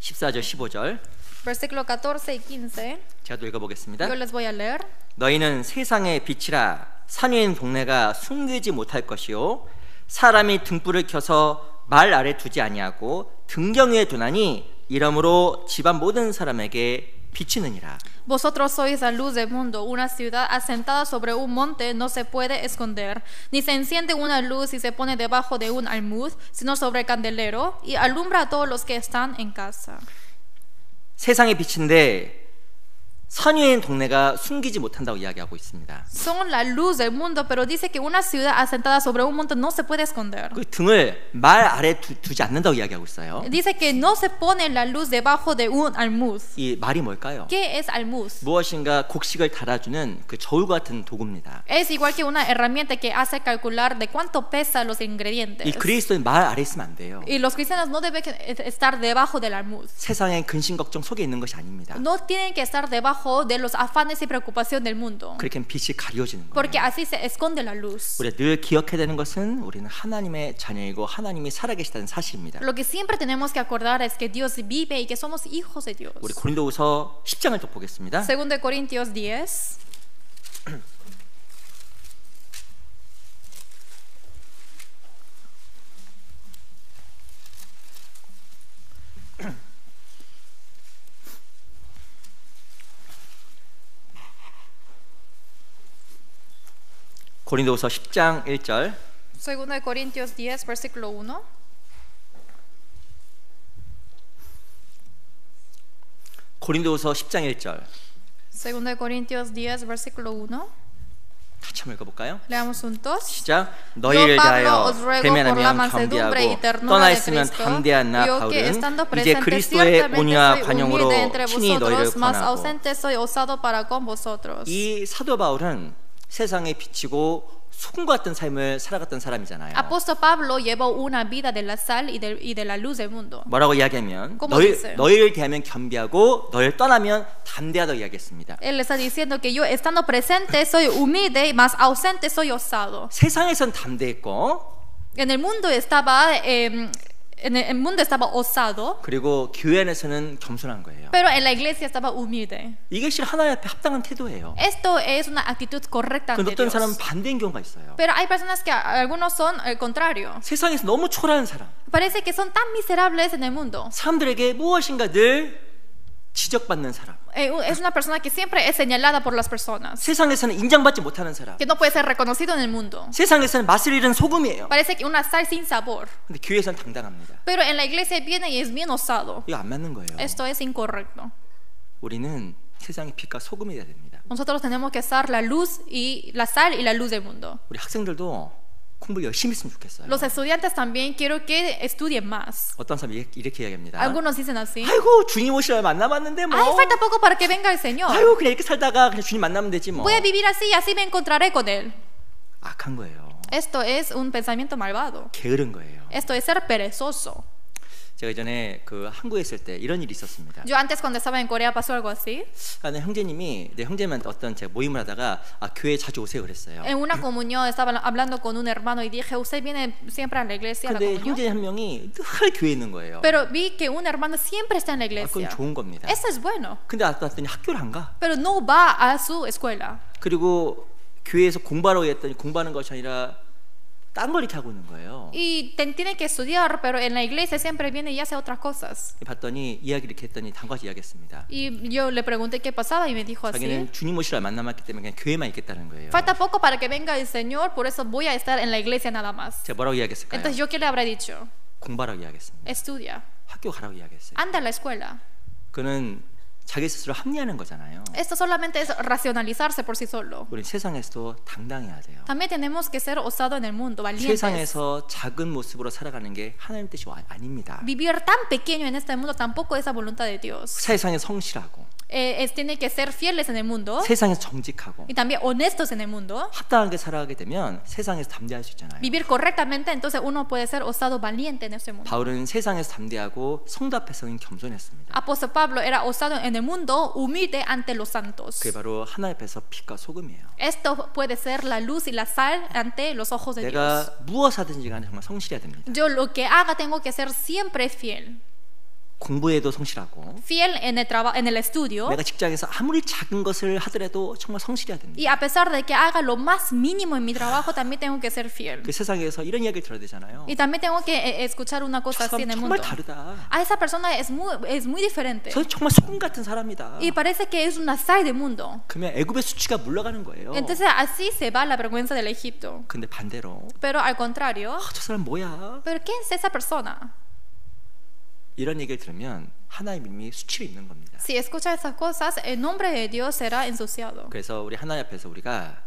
14절 15절 Versículo 14 y 15. 제가 또 읽어보겠습니다. Yo les voy a leer. 너희는 세상의 빛이라 산 위에 있는 동네가 숨기지 못할 것이요 사람이 등불을 켜서 말 아래 두지 아니하고 등경 위에 두나니 이러므로 집안 모든 사람에게 비치느니라. Vosotros sois la luz del mundo. Una ciudad asentada sobre un monte no se puede esconder, ni se enciende una luz y se pone debajo de un almud, sino sobre el candelero y alumbra a todos los que están en casa. 세상의 빛인데 산 위에 있는 동네가 숨기지 못한다고 이야기하고 있습니다. Son la luz del mundo, pero dice que una ciudad asentada sobre un monte no se puede esconder. 그 등을 말 아래 두지 않는다고 이야기하고 있어요. Dice que no se pone la luz debajo de un almud. 이 말이 뭘까요? ¿Qué es almud? 무엇인가 곡식을 달아주는 그 저울 같은 도구입니다. Es igual que una herramienta que hace calcular de cuánto pesan los 이 ingredientes. 그리스도인 말 아래 있으면 안 돼요. Y los cristianos no deben estar debajo del almud. 세상의 근심 걱정 속에 있는 것이 아닙니다. No tienen que estar debajo de los afanes y preocupación del mundo. 그렇게 빛이 가려지는 거예요. Porque así se esconde la luz. 우리가 늘 기억해야 되는 것은 우리는 하나님의 자녀이고 하나님이 살아계시다는 사실입니다. Lo que siempre tenemos que acordar es que Dios vive y que somos hijos de Dios. 우리 고린도후서 10장을 또 보겠습니다. 2 Corintios 10. 고린도후서 10장 1절 2 Corintios 10, versículo 1. 고린도후서 10장 1절 2 Corintios 10, versículo 1. 같이 한번 읽어볼까요? Leamos juntos. 시작. 너희를 Yo, Pablo, 대하여 os ruego por la 대면하면 mansedumbre y 겸비하고 ternura 떠나 de 있으면 Cristo, 담대한 나 yo que 바울은 estando 이제 presente 그리스도의 ciertamente 온유와 soy 관용으로 humilde entre 친히 너희를 vosotros, mas 권하고 ausente soy osado para con vosotros. 이 사도 바울은 세상에 비치고 소금 같은 삶을 살아갔던 사람이잖아요. Apóstol Pablo llevó una vida de la sal y de la luz del mundo. 뭐라고 이야기하면 ¿Cómo dice? 너희를 대하면 겸비하고 너희를 떠나면 담대하다고 이야기했습니다. Él está diciendo que yo estando presente soy humilde, mas ausente soy osado. 세상에선 담대했고 En el mundo estaba osado, 그리고 교회 안에서는 겸손한 거예요. pero en la iglesia estaba humilde. 이게 실 하나님 앞에 합당한 태도예요. Esto es una actitud correcta ante 근데 어떤 Dios. 사람은 반대인 경우가 있어요. Pero hay personas que algunos son el contrario. 세상에서 너무 초라한 사람, Parece que son tan miserables en el mundo. 사람들에게 무엇인가 늘 지적받는 사람, Es una persona que siempre es señalada por las personas, 세상에서는 인정받지 못하는 사람, que no puede ser reconocido en el mundo. 세상에서는 맛을 잃은 소금이에요. Parece que una sal sin sabor. 근데 교회에서는 당당합니다. Pero en la iglesia viene y es bien osado. 이거 안 맞는 거예요. Esto es incorrecto. 우리는 세상의 빛과 소금이 돼야 됩니다. Nosotros tenemos que ser la luz y la sal y la luz del mundo. 우리 학생들도 공부 열심히 했으면 좋겠어요. Los estudiantes también quiero que estudien más. 어떤 사람이 이렇게 이야기합니다. Algunos dicen así. 아이고 주님 오시려 만남았는데 뭐. Ay, falta poco para que venga el Señor. 아이고 그냥 이렇게 살다가 그냥 주님 만나면 되지 뭐. Voy a vivir así y así me encontraré con Él. 악한 거예요. Esto es un pensamiento malvado. 게으른 거예요. Esto es ser perezoso. 제가 예전에 그 한국에 있을 때 이런 일이 있었습니다. Yo antes cuando estaba en Corea pasó algo así. 내 형제님이 내 형제한테 어떤 제가 모임을 하다가 교회에 자주 오세요 그랬어요. En una comunión estaba hablando con un hermano y dije, ¿usted viene siempre a la iglesia? A la 근데 comunión? 형제 한 명이 늘 교회에 있는 거예요. Pero vi que un hermano siempre está en la 그건 iglesia. 좋은 겁니다. Eso es bueno. 근데 왔더니 학교를 안 가. Pero no va a su escuela. 그리고 교회에서 공부하라고 했더니 공부하는 것이 아니라 딴 걸 이렇게 하고 있는 거예요. Y tiene que estudiar, pero en la iglesia siempre viene y hace otras cosas. 봤더니 이야기를 이렇게 했더니 다음까지 이야기했습니다. Y yo le pregunté qué pasaba y me dijo así: 자기는 주님 오시라 만 남았기 때문에 그냥 교회만 있겠다는 거예요. falta poco para que venga el Señor, por eso voy a estar en la iglesia nada más. 제가 뭐라고 이야기했을까요? Entonces yo qué le habré dicho: 공부하라고 이야기했습니다. estudia, 학교 가라고 이야기했어요. anda a la escuela. 그는 자기 스스로 합리하는 거잖아요. Esto solamente es racionalizarse por sí solo. 우리 세상에서도 당당해야 돼요. También tenemos que ser osados en el mundo, valientes. 세상에서 작은 모습으로 살아가는 게 하나님 뜻이 아닙니다. Vivir tan pequeño en este mundo tampoco es la voluntad de Dios. 세상에 성실하고 Tiene que ser fieles en el mundo 세상에서 정직하고 y también honestos en el mundo. 합당하게 살아가게 되면 세상에서 담대할 수 있잖아요. Vivir correctamente, entonces uno puede ser osado, valiente en este mundo. 바울은 세상에서 담대하고 성도 앞에서는 겸손했습니다. Apóstol Pablo era osado en el mundo, humilde ante los santos. 그게 바로 하나님 앞에서 빛과 소금이에요. Esto puede ser la luz y la sal ante los ojos de Dios. 내가 무엇하든지 간에 정말 성실해야 됩니다. Yo lo que haga tengo que ser siempre fiel. 공부에도 성실하고 Fiel en el trabajo, en el estudio. 내가 직장에서 아무리 작은 것을 하더라도 정말 성실해야 됩니다. Y a pesar de que haga lo más mínimo en mi trabajo, también tengo que ser fiel. 그 세상에서 이런 이야기를 들어야 되잖아요. Y también tengo que escuchar una cosa 저 así en 사람 el 정말 mundo. 다르다. A esa persona es muy diferente. 저 정말 소금 같은 사람이다. Y parece que es una sal del mundo. 그러면 애굽의 수치가 물러가는 거예요. Entonces así se va la vergüenza del Egipto. 근데 반대로 Pero al contrario, 저 사람 뭐야? ¿pero quién es esa persona? 이런 얘기를 들으면 하나의 믿음이 수치를 입는 겁니다. Si escucha esas cosas, el nombre de Dios será ensuciado. 그래서 우리 하나님 앞에서 우리가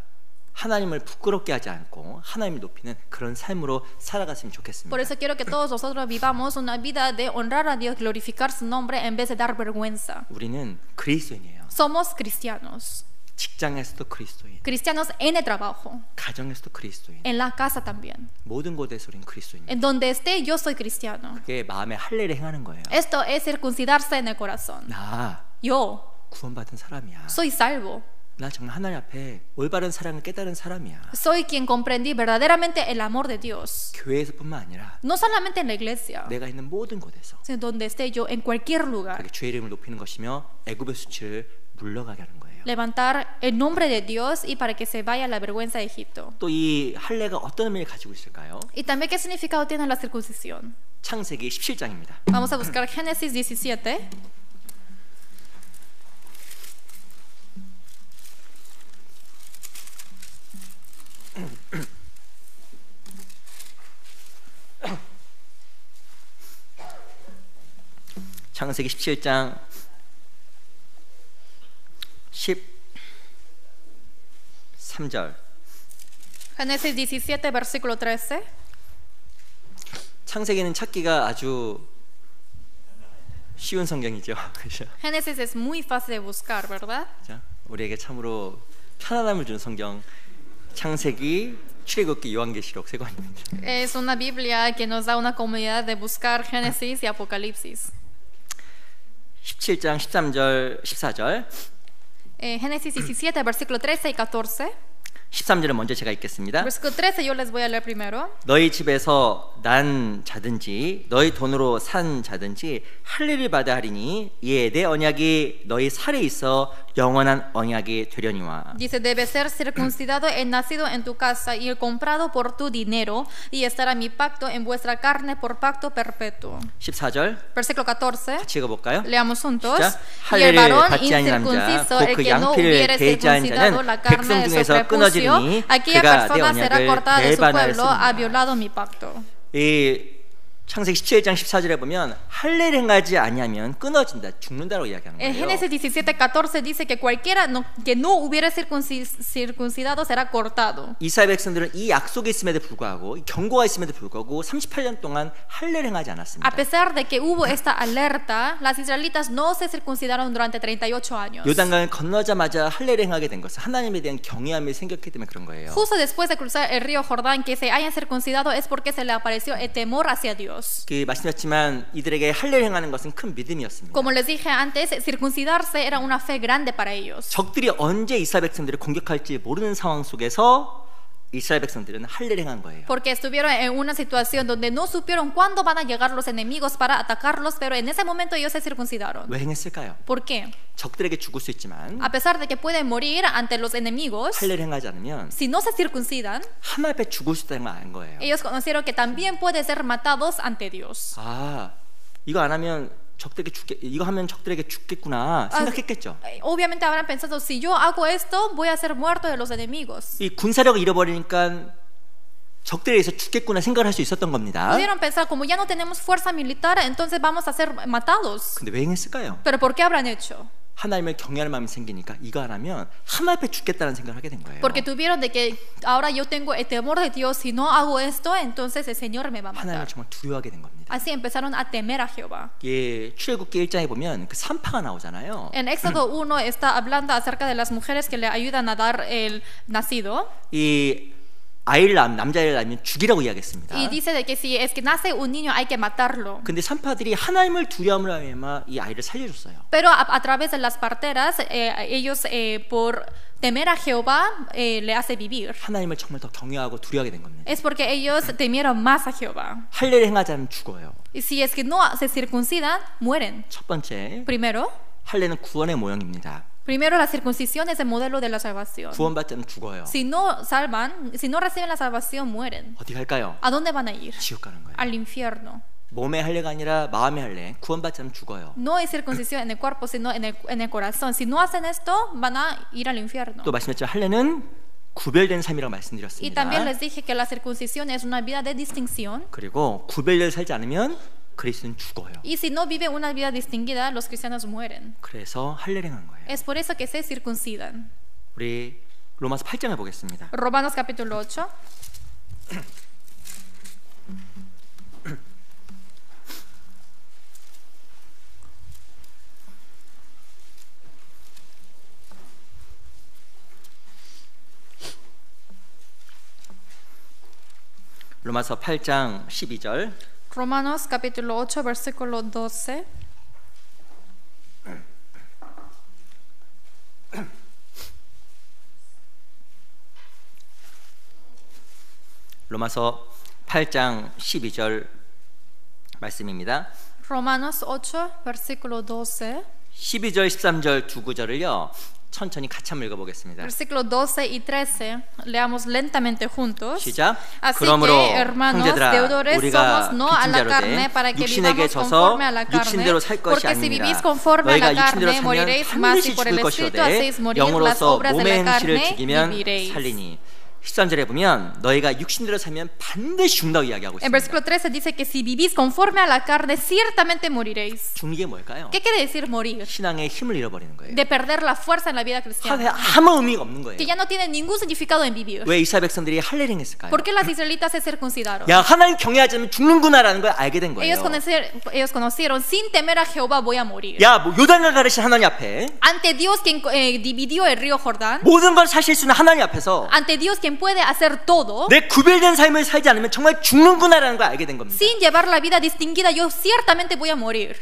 하나님을 부끄럽게 하지 않고 하나님을 높이는 그런 삶으로 살아갔으면 좋겠습니다. Por eso quiero que todos nosotros vivamos una vida de honrar a Dios, glorificar su nombre en vez de dar vergüenza. 우리는 그리스도인이에요. Somos cristianos. 직장에서도 그리스도인, Cristianos en el trabajo, 가정에서도 그리스도인, en la casa también. 모든 곳에서 우리는 그리스도인입니다. En donde esté, yo soy cristiano. 그게 마음에 할례를 행하는 거예요. Esto es circuncidarse en el corazón. 나 Yo 구원받은 사람이야. soy salvo. 나 정말 하나님 앞에 올바른 사랑을 깨달은 사람이야. Soy quien comprendí verdaderamente el amor de Dios. 교회에서뿐만 아니라 No solamente en la iglesia, 내가 있는 모든 곳에서 sino donde esté yo, en cualquier lugar. 그게 주의 이름을 높이는 것이며 애굽의 수치를 물러가게 하는 거예요. Levantar el nombre de Dios y para que se vaya la vergüenza de Egipto. 또 이 할례가 어떤 의미를 가지고 있을까요? Y también qué significado tiene la circuncisión. 창세기 17장입니다. Vamos a buscar Génesis 17. 창세기 17장 13절. Génesis 17, versículo 13. 창세기는 찾기가 아주 쉬운 성경이죠. 그렇죠? Génesis es muy fácil de buscar, ¿verdad? 자, 우리에게 참으로 편안함을 주는 성경 창세기, 출애굽기, 요한계시록 세 권입니다. Es una Biblia que nos da una comodidad de buscar Génesis y Apocalipsis. 17장 13절, 14절. Génesis 17, versículo 13 y 14. 13절은 먼저 제가 읽겠습니다. Versículo 13 yo les voy a leer primero. 너희 집에서 난 자든지 너희 돈으로 산 자든지 할례를 받아 하리니 이에 내 언약이 너희 살에 있어 영원한 언약이 되려니와. Dice, debe ser circuncidado el nacido en tu casa y el comprado por tu dinero, y estará mi pacto en vuestra carne por pacto perpetuo. 14절 Versículo 14. 같이 읽어볼까요? Leamos juntos. 시작. Y el 할례를 varón 받지 아니한 남자 incircunciso, el 곧 그 que no 양피를 hubiere 대지한 circuncidado 자는 la 백성 carne de su 중에서 prepucio, 끊어지리니 aquella 그가 내 persona será 언약을 cortada de su pueblo, ha 배반하였습니다. violado mi pacto. 이 창세기 17장 14절에 보면 할례를 행하지 아니하면 끊어진다, 죽는다라고 이야기하는 En 거예요. Génesis 17:14 dice que cualquiera que no hubiera circuncidado será cortado. 이스라엘 백성들은 이 약속이 있음에도 불구하고 이 경고가 있음에도 불구하고 38년 동안 할례를 행하지 않았습니다. A pesar de que hubo esta alerta, las israelitas no se circuncidaron durante 38 años. 요단강을 건너자마자 할례를 행하게 된 것은 하나님에 대한 경외함이 생겼기 때문에 그런 거예요. Justo después de cruzar el río Jordán, que se hayan circuncidado es porque se le apareció el temor hacia Dios. 그 말씀드렸지만 이들에게 할례를 행하는 것은 큰 믿음이었습니다. Como les dije antes, circuncidarse era una fe grande para ellos. 적들이 언제 이스라엘 백성들을 공격할지 모르는 상황 속에서 이스라엘 백성들은 할례를 행한 거예요. Porque estuvieron en una situación donde no supieron cuándo van a llegar los enemigos para atacarlos, pero en ese momento ellos se circuncidaron. 왜 행했을까요? ¿Por qué? 적들에게 죽을 수 있지만 A pesar de que pueden morir ante los enemigos, 할례를 행하지 않으면 si no se circuncidan, 하나님 앞에 죽을 수 있다는 걸 안 거예요. ellos conocieron que también pueden ser matados ante Dios. 아, 이거 안 하면 이거 하면 적들에게 죽겠구나 생각했겠죠. Obviamente habrán pensado, si yo hago esto, voy a ser muerto de los enemigos. 이 군사력을 잃어버리니까 적들에 의해서 죽겠구나 생각을 할 수 있었던 겁니다. Pudieron pensar, como ya no tenemos fuerza militar, entonces vamos a ser matados. 근데 왜 행했을까요? ¿Pero por qué habrán hecho? 하나님을 경외하는 마음이 생기니까 이거 안 하면 하나님 앞에 죽겠다는 생각을 하게 된 거예요. Porque tuvieron de que ahora yo tengo el temor de Dios, si no hago esto, entonces el Señor me va a 하나님을 matar. 정말 두려워하게 된 겁니다. Así empezaron a temer a Jehová. 예, 출애굽기 1장에 보면 그 산파가 나오잖아요. En Éxodo 1 está hablando acerca de las mujeres que le ayudan a dar el nacido. 이 아이를 남자애를 낳으면 죽이라고 이야기했습니다. Y dice de que si es que nace un niño hay que matarlo. 근데 산파들이 하나님을 두려움으로 하면 이 아이를 살려줬어요. Pero a través de las parteras, ellos por temer a Jehová le hace vivir. 하나님을 정말 더 경외하고 두려워하게 된 겁니다. Es porque ellos temieron más a Jehová. 할례를 행하지 않으면 죽어요. Y si es que no se circuncidan, mueren. 첫 번째, Primero, 할례는 구원의 모형입니다. la circuncisión es el modelo de la salvación. 구원받지 않으면 죽어요. Si no salvan, si no reciben la salvación, mueren. 어디 갈까요? ¿A dónde van a ir? 지옥 가는 거예요. Al infierno. 몸의 할례가 아니라 마음의 할례. 구원받지 않으면 죽어요. No hay circuncisión en el cuerpo, sino en el corazón. Si no hacen esto, van a ir al infierno. 또 말씀드렸지만 할례는 구별된 삶이라고 Y 말씀드렸습니다. también les dije que la circuncisión es una vida de distinción. 그리고 구별되어 살지 않으면 그리스도는 죽어요. Y si no vive una vida distinguida, los cristianos mueren. 그래서 할례를 행한 거예요. Es por eso que se circuncidan. 우리 로마서 8장을 보겠습니다. Romanos capítulo 8. 로마서 8장 12절. Romanos capítulo 8, versículo 12. 로마서 8장 12절 말씀입니다. Romanos 8, versículo 12. 12절, 13절 두 구절을요. 천천히 같이 한번 읽어보겠습니다. Versículo 12 y 13. Leamos lentamente juntos. 시작. Así 그러므로 que, hermanos, 형제들아, deudores 우리가 somos no a 빚진 la 자로 carne 돼 para que 육신에게 vivamos 져서 conforme a la carne. 육신대로 살 것이 Porque si 아니니라. vivís conforme a 너희가 la 육신대로 carne, 살면 moriréis más y 반드시 por el 죽을 Espíritu 것이오되 hacéis morir las 영으로서 obras de 몸의 la 행실을 carne, 죽이면 viviréis. 살리니. 13절에 보면 너희가 육신대로 살면 반드시 죽는다고 이야기하고 En 있습니다. versículo 13 dice que si vivís conforme a la carne, ciertamente moriréis. 죽는 게 뭘까요? ¿Qué quiere decir morir? 신앙의 힘을 잃어버리는 거예요. De perder la fuerza en la vida cristiana. 아무 의미가 없는 거예요. Que ya no tiene ningún significado en vivir. 왜 이스라엘 백성들이 할례를 했을까요? ¿Por qué los israelitas se circuncidaron? 야, 하나님 경외하지 않으면 죽는구나라는 걸 알게 된 거예요. Ellos conocieron, sin temer a Jehová voy a morir. 야, 뭐 요단강 가르신 하나님 앞에 Ante Dios quien dividió el río Jordán, 모든 걸 사실 수 있는 하나님 앞에서 ante Dios quien puede hacer todo, 내 구별된 삶을 살지 않으면 정말 죽는구나라는 걸 알게 된 겁니다. sin llevar la vida distinguida, yo ciertamente voy a morir.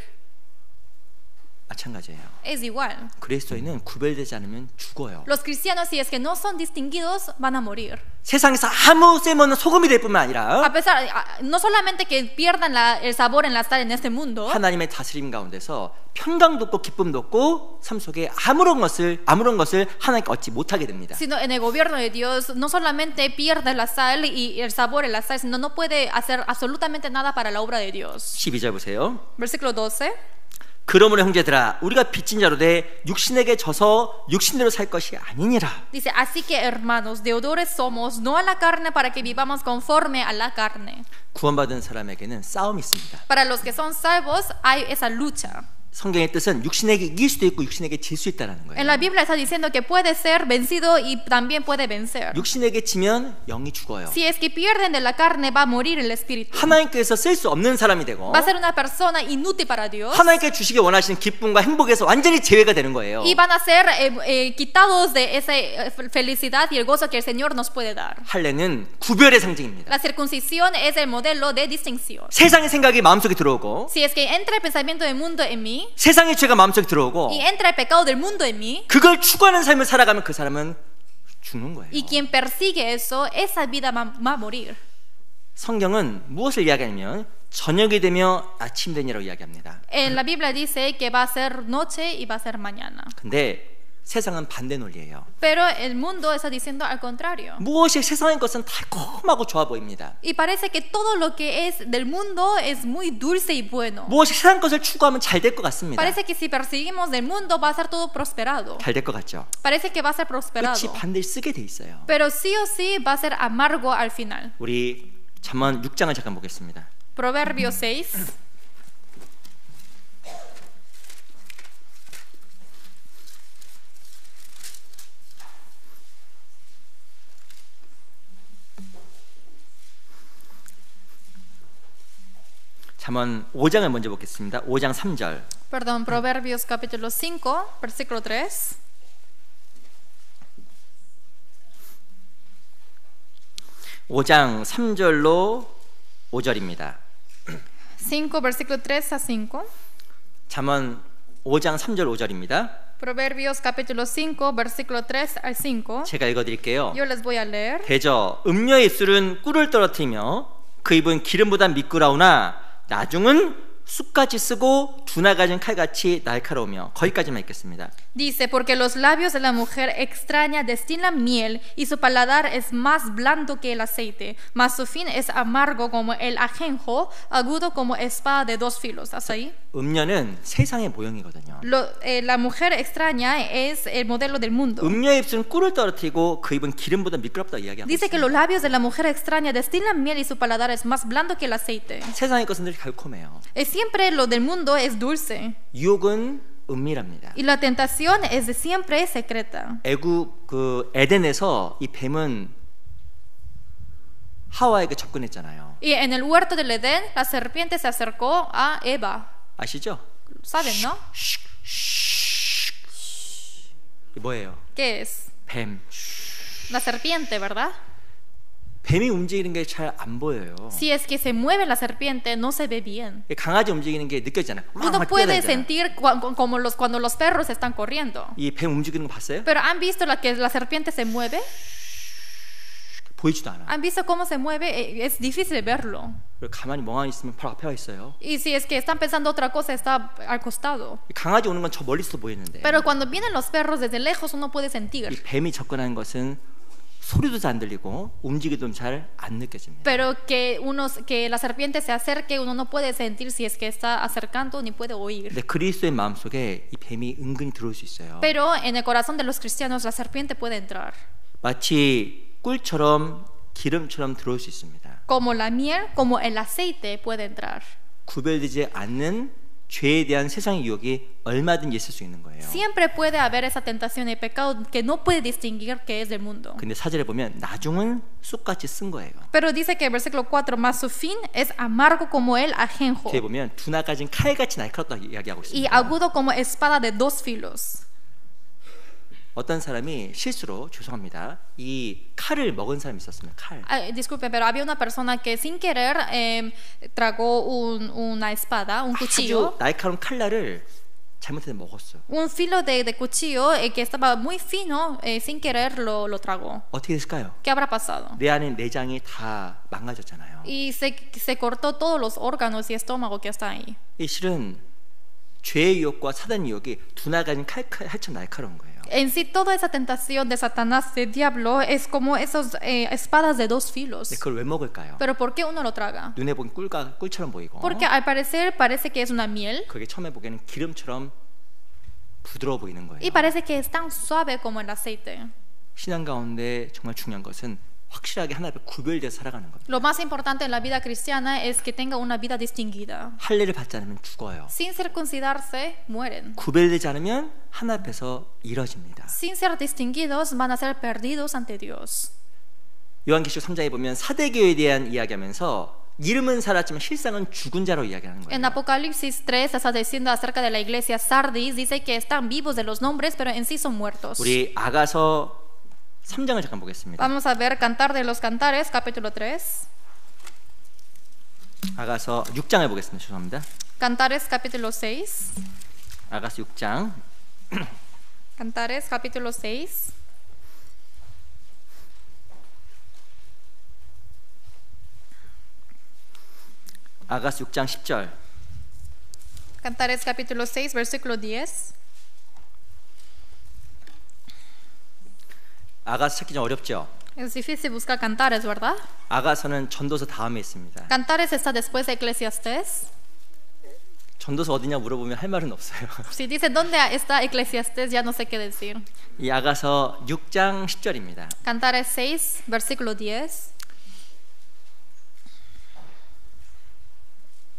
마찬가지예요. Es igual. 그리스도인은 구별되지 않으면 죽어요. Los cristianos, si es que no son distinguidos, van a morir. 세상에서 아무 쓸모없는 소금이 될 뿐만 아니라 A pesar, no solamente que pierdan el sabor en la sal en este mundo, 하나님의 다스림 가운데서 평강도 없고 기쁨도 없고 삶 속에 아무런 것을 하나님께 얻지 못하게 됩니다. sino en el gobierno de Dios no solamente pierde la sal y el sabor en la sal, sino no puede hacer absolutamente nada para la obra de Dios. 12절 보세요. Versículo 12. 그러므로 형제들아 우리가 빚진 자로 돼 육신에게 져서 육신대로 살 것이 아니니라. Dice, así que hermanos, deudores somos, no a la carne para que vivamos conforme a la carne. 구원받은 사람에게는 싸움이 있습니다. Para los que son salvos hay esa lucha. 성경의 뜻은 육신에게 이길 수도 있고 육신에게 질 수 있다는 거예요. En la Biblia está diciendo que puede ser vencido y también puede vencer. 육신에게 지면 영이 죽어요. Si es que pierden de la carne, va a morir el espíritu. 하나님께서 쓸 수 없는 사람이 되고 Va a ser una persona inútil para Dios. 하나님께 주시기 원하시는 기쁨과 행복에서 완전히 제외가 되는 거예요. Y van a ser quitados de esa felicidad y el gozo que el Señor nos puede dar. 할례는 구별의 상징입니다. La circuncisión es el modelo de distinción. 세상의 생각이 마음속에 들어오고 Si es que entra el pensamiento del mundo en mí 세상의 죄가 마음속에 들어오고 y entra el pecado del mundo en mí, 그걸 추구하는 삶을 살아가면 그 사람은 죽는 거예요. Y quien persigue eso, esa vida va a morir. 성경은 무엇을 이야기하냐면 저녁이 되며 아침 되니라고 이야기합니다. En la Biblia dice que va a ser noche y va a ser mañana. 근데 세상은 반대 논리예요. Pero el mundo está diciendo al contrario. 무엇이 세상의 것은 달콤하고 좋아 보입니다. Y parece que todo lo que es del mundo es muy dulce y bueno. 무엇이 세상 것을 추구하면 잘 될 것 같습니다. Parece que si perseguimos del mundo va a ser todo prosperado. 잘 될 것 같죠. Parece que va a ser prosperado. 끝이 반드시 쓰게 돼 있어요. Pero sí o sí va a ser amargo al final. 우리 잠언 6장을 잠깐 보겠습니다. Proverbio 6. 잠언 5장을 먼저 보겠습니다. 5장 3절. Perdón, Proverbios capítulo 5, versículo 3. 5장 3절로 5절입니다. 5, versículo 3 a 5. 잠언 5장 3절 5절입니다. Proverbios capítulo 5, versículo 3 al 5. 제가 읽어드릴게요. Yo les voy a leer. 대저 음녀의 입술은 꿀을 떨어뜨리며 그 입은 기름보다 미끄러우나 나중은 쑥같이 쓰고 두나 가진 칼같이 날카로우며. 거기까지만 읽겠습니다. Dice, porque los labios de la mujer extraña destilan miel y su paladar es más blando que el aceite, mas su fin es amargo como el ajenjo, agudo como espada de dos filos. ¿Hasta ahí? 음녀는 세상의 모형이거든요. La mujer extraña es el modelo del mundo. 음녀의 입술은 꿀을 떨어뜨리고 그 입은 기름보다 미끄럽다고 이야기하고 Dice que 있습니다. los labios de la mujer extraña destilan miel y su paladar es más blando que el aceite. 세상의 것은 늘 달콤해요. Siempre lo del mundo es dulce. 유혹은 은밀합니다. Y la tentación es de siempre secreta. 애굽 그 에덴에서 이 뱀은 하와에게 접근했잖아요. Y en el huerto del Edén, la serpiente se acercó a Eva. 아시죠? ¿Saben, no? 이게 뭐예요? ¿Qué es? 뱀. La serpiente, ¿verdad? 뱀이 움직이는 게 잘 안 보여요. Si es que se mueve la serpiente, no se ve bien. 강아지 움직이는 게 느껴지잖아요. Uno puede sentir como cuando los perros están corriendo. 이 뱀 움직이는 거 봤어요? Pero ¿han visto que la serpiente se mueve? 보이지도 않아. ¿Han visto cómo se mueve? Es difícil verlo. 가만히 멍하니 있으면 바로 앞에 와 있어요. Y si es que están pensando otra cosa, está al costado. 강아지 오는 건 저 멀리서 보이는데. Pero cuando vienen los perros desde lejos, uno puede 이 sentir. 뱀이 접근하는 것은 소리도 잘 안 들리고 움직이도 잘 안 느껴집니다. Pero que la serpiente se acerque, uno no puede sentir si es que está acercando ni puede oír. 근데 그리스도의 마음속에 이 뱀이 은근히 들어올 수 있어요. Pero en el corazón de los cristianos la serpiente puede entrar. 마치 꿀처럼 기름처럼 들어올 수 있습니다. Como la miel, como el aceite puede entrar. 구별되지 않는 죄에 대한 세상의 유혹이 얼마든지 있을 수 있는 거예요. Siempre puede haber esa tentación y pecado que no puede distinguir que es del mundo. 근데 사절에 보면 나중은 쑥같이 쓴 거예요. Pero dice que el versículo 4, más su fin es amargo como el ajenjo 뒤에 보면 두나 가진 칼같이 날카롭다고 이야기하고 y 있습니다. agudo como espada de dos filos. 어떤 사람이 실수로 죄송합니다. 이 칼을 먹은 사람이 있었습니다. 칼. Disculpe, pero había una persona que sin querer tragó una espada, un cuchillo. 아주 날카로운 칼날을 잘못해서 먹었어요. Un filo de cuchillo que estaba muy fino, sin querer lo tragó. 어떻게 됐을까요? ¿Qué habrá pasado? 내 안에 내장이 다 망가졌잖아요. Y se cortó todos los órganos y estómago que está ahí. 이 실은 죄의 유혹과 사단의 유혹이 두나 가진 칼처럼 날카로운 거예요. En sí, toda esa tentación de Satanás, de diablo, es como esas espadas de dos filos. 그걸 왜 먹을까요? Pero ¿por qué uno lo traga? 눈에 보기엔 꿀처럼 보이고 Porque al parecer parece que es una miel 그게 처음에 보기에는 기름처럼 부드러워 보이는 거예요. y parece que es tan suave como el aceite. 신앙 가운데 정말 중요한 것은 확실하게 하나 앞에 구별돼서 살아가는 겁니다. Lo más importante en la vida cristiana es que tenga una vida distinguida. 할례를 받지 않으면 죽어요. Sin circuncidarse, mueren. 구별되지 않으면 하나 앞에서 이뤄집니다. Sin ser distinguidos, van a ser perdidos ante Dios. 요한계시록 3장에 보면 사대교회에 대한 이야기하면서 이름은 살았지만 실상은 죽은 자로 이야기하는 거예요. En Apocalipsis 3 está diciendo acerca de la iglesia Sardis, dice que están vivos de los nombres, pero en sí son muertos. 우리 아가서 3장을 잠깐 보겠습니다. Vamos a ver Cantar de los Cantares, capítulo 3. 아가서 6장을 보겠습니다. 죄송합니다. Cantares, capítulo 6. 아가서 6장 Cantares, capítulo 6. 아가서 6장 10절. Cantares capítulo 6, versículo 10. 아가서 찾기 좀 어렵죠? Es difícil buscar Cantares, ¿verdad? 아가서는 전도서 다음에 있습니다. Cantares está después de Eclesiastés. 전도서 어디냐 물어보면 할 말은 없어요. Si dice dónde está Eclesiastés, ya no sé qué decir. 이 아가서 6장 10절입니다. Cantares 6, versículo 10.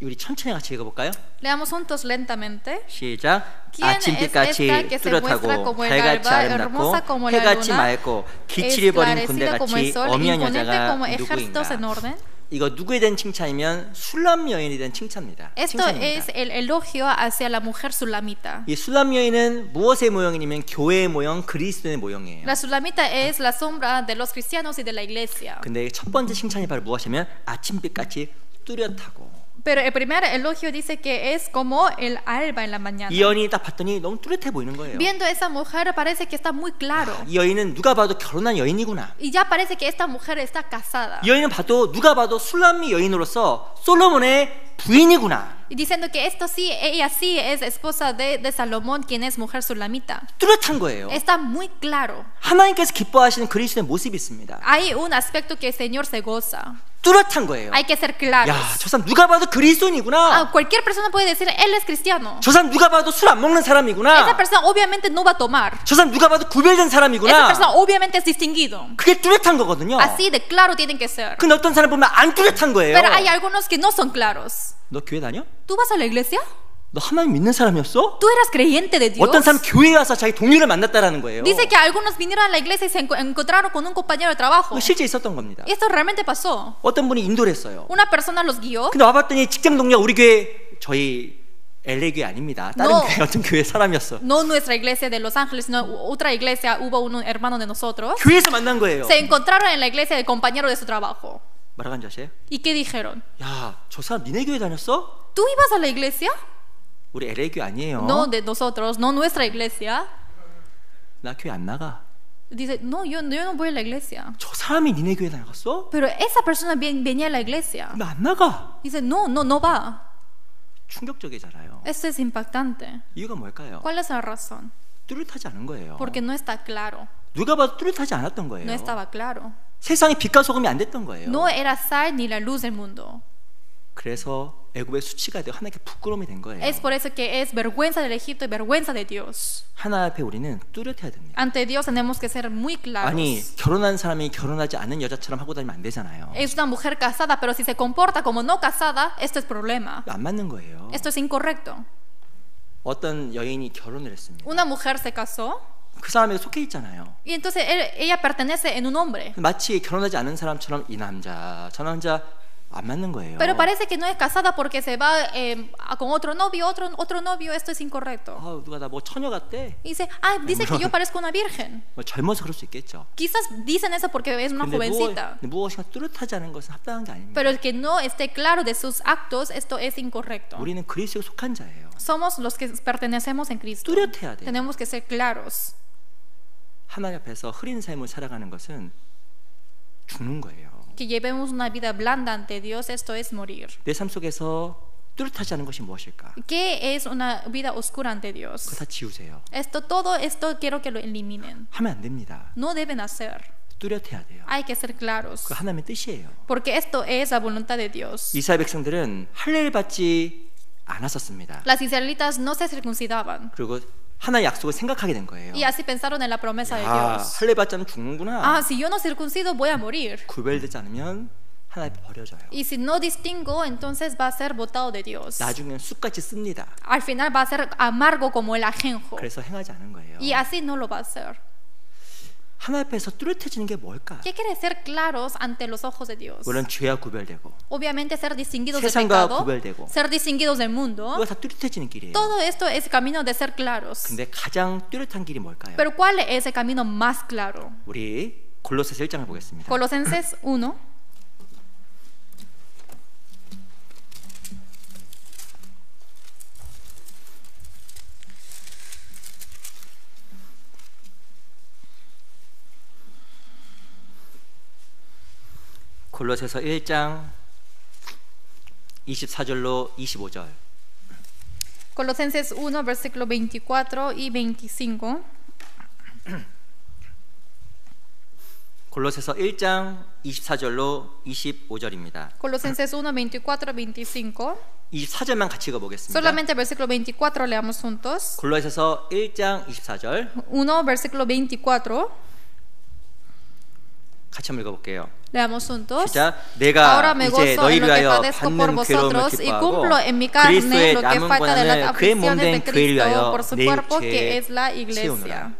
우리 천천히 같이 읽어볼까요? Leamos juntos lentamente. 시작. ¿Quién 아침빛같이 es esta que se muestra 뚜렷하고 como el 달같이 alba, 아름답고 hermosa como la 해같이 luna, 맑고 기칠이 버린 esclarecida como el 군대같이 sol, 어미한 imponente 여자가 como ejércitos en 누구인가? orden? 이거 누구에 대한 칭찬이면 술람 여인에 대한 칭찬입니다. Esto 칭찬입니다. es el elogio hacia la mujer sulamita. 이 술람 여인은 무엇의 모형이냐면 교회의 모형, 그리스도의 모형이에요. La sulamita es la sombra de los cristianos y de la iglesia. 근데 첫 번째 칭찬이 바로 무엇이냐면 아침빛같이 뚜렷하고. Pero el primer elogio dice que es como el alba en la mañana. 이 여인이 딱 봤더니 너무 뚜렷해 보이는 거예요. Viendo a esa mujer parece que está muy claro. 이 여인은 누가 봐도 결혼한 여인이구나. Y ya parece que esta mujer está casada. 이 여인은 봐도 누가 봐도 술람미 여인으로서 솔로몬의 부인이구나. Y diciendo que esto sí, ella sí es esposa de Salomón, quien es mujer sulamita. 뚜렷한 거예요. Está muy claro. 하나님께서 기뻐하시는 그리스도의 모습이 있습니다. Hay un aspecto que el Señor se goza. 뚜렷한 거예요. Hay que ser claros. 야, 저 사람 누가 봐도 그리스도인이구나. Cualquier persona puede decir, él es cristiano. 저 사람 누가 봐도 술 안 먹는 Esa 사람이구나. persona obviamente no va a tomar. 저 사람 누가 봐도 구별된 Esa 사람이구나. persona obviamente es distinguido. 그게 뚜렷한 거거든요. Así de claro tienen que ser. 근데 어떤 사람 보면 안 뚜렷한 거예요. Pero hay algunos que no son claros. 너 교회 다녀? ¿Tú vas a la iglesia? 너 하나님 믿는 사람이었어? ¿Tú eras creyente de Dios? 어떤 사람 교회에 와서 자기 동료를 만났다라는 거예요. Dice que algunos vinieron a la iglesia y se encontraron con un compañero de trabajo. 그거 실제 있었던 겁니다. Esto realmente pasó. 어떤 분이 인도를 했어요. Una persona los guió. 근데 와봤더니 직장 동료 우리 교회 저희 LA 교회 아닙니다. 다른 No. 교회 어떤 교회 사람이었어. No nuestra iglesia de Los Ángeles, sino otra iglesia. Hubo un hermano de nosotros. 교회에서 만난 거예요. Se encontraron en la iglesia del compañero de su trabajo. 뭐라고 한지 아세요? ¿Y qué dijeron? 야, 저 사람 니네 교회 다녔어? ¿Tú ibas a la iglesia? 우리 LA 교회 아니에요. No de nosotros, no nuestra iglesia. 나 교회 안 나가. Dice, no, yo no voy a la iglesia. 저 사람이 니네 교회 나갔어? Pero esa persona venía a la iglesia. 나 안 나가. Dice, no va. 충격적이잖아요. Esto es impactante. 이유가 뭘까요? ¿Cuál es la razón? 뚜렷하지 않은 거예요. Porque no está claro. 누가 봐도 뚜렷하지 않았던 거예요. No estaba claro. 세상이 빛과 소금이 안 됐던 거예요. No era sal ni la luz del mundo. 그래서 애굽의 수치가 되고 하나님께 부끄러움이 된 거예요. Es por eso que es vergüenza del Egipto y vergüenza de Dios. 하나 앞에 우리는 뚜렷해야 됩니다. Ante Dios tenemos que ser muy claros. 아니 결혼한 사람이 결혼하지 않은 여자처럼 하고 다니면 안 되잖아요. Es una mujer casada, pero si se comporta como no casada, esto es problema. 안 맞는 거예요. Esto es incorrecto. 어떤 여인이 결혼을 했습니다. Una mujer se casó 그 사람에게 속해 있잖아요. y entonces ella pertenece en un hombre. 마치 결혼하지 않은 사람처럼 이 남자 저 남자 안 맞는 거예요. Pero parece que no es casada porque se va con otro novio, otro novio. Esto es incorrecto. 아, 누가 나 뭐 처녀 같대? Y dice que yo parezco una virgen. 뭐 젊어서 그럴 수 있겠죠. Quizás dicen eso porque es una 근데 jovencita. 무엇인가 뚜렷하지 않은 것은 합당한 게 아닙니다. Pero el que no esté claro de sus actos, esto es incorrecto. 우리는 그리스도에 속한 자예요. Somos los que pertenecemos en Cristo. 뚜렷해야 돼요. Tenemos que ser claros. 하나님 앞에서 흐린 삶을 살아가는 것은 죽는 거예요. Que llevemos una vida blanda ante Dios, esto es morir. 내 삶 속에서 뚜렷하지 않은 것이 무엇일까? ¿Qué es una vida oscura ante 그거 Dios? 다 지우세요. Todo esto quiero que lo eliminen. 하면 안 됩니다. No deben hacer. 뚜렷해야 돼요. Hay que ser claros. 그 하나님의 뜻이에요. Porque esto es la voluntad de Dios. 이스라엘 백성들은 할례를 받지 않았었습니다. Las israelitas no se circuncidaban. 그리고 하나의 약속을 생각하게 된 거예요. Y así pensaron en la promesa de 아, Dios. 할례 받지 않으면 죽는구나. Ah, si yo no circuncido voy a morir. 구별되지 않으면 하나님 버려져요. Y si no distingo, entonces va a ser botado de Dios. 나중에는 쑥같이 씁니다. Al final va a ser amargo como el ajenjo. 그래서 행하지 않은 거예요. Y así no lo va a hacer. 하나님 앞에서 뚜렷해지는 게 뭘까? ¿Qué quiere ser claros ante los ojos de Dios? 물론 죄와 구별되고 Obviamente ser distinguidos del 세상과 pecado, 구별되고 ser distinguidos del mundo. 이거 다 뚜렷해지는 길이에요. Todo esto es camino de ser claros. 근데 가장 뚜렷한 길이 뭘까요? Pero ¿cuál es el camino más claro? 우리 골로새서 1장을 보겠습니다. Colosenses 1. 골로새서 1장 24절로 25절. Colosenses 1, versículo 24 y 25. 골로새서 1장 24절로 25절입니다. Colosenses 1, 24, 25. 24절만 같이 읽어보겠습니다. Solamente el versículo 24 leamos juntos. 골로새서 1장 24절 1, versículo 24. 같이 한번 읽어볼게요. Leamos juntos. 시작. Ahora 내가 me 이제 gozo en 너희를 lo que 위하여 padezco por 받는 괴로움을 vosotros y 기뻐하고 cumplo en mi carne 그리스도의 lo que 남은 falta de las 고난을 그의 몸 aflicciones de 된 교회를 Cristo 위하여 por su 내 cuerpo que 육체에 es la 채우노라. iglesia.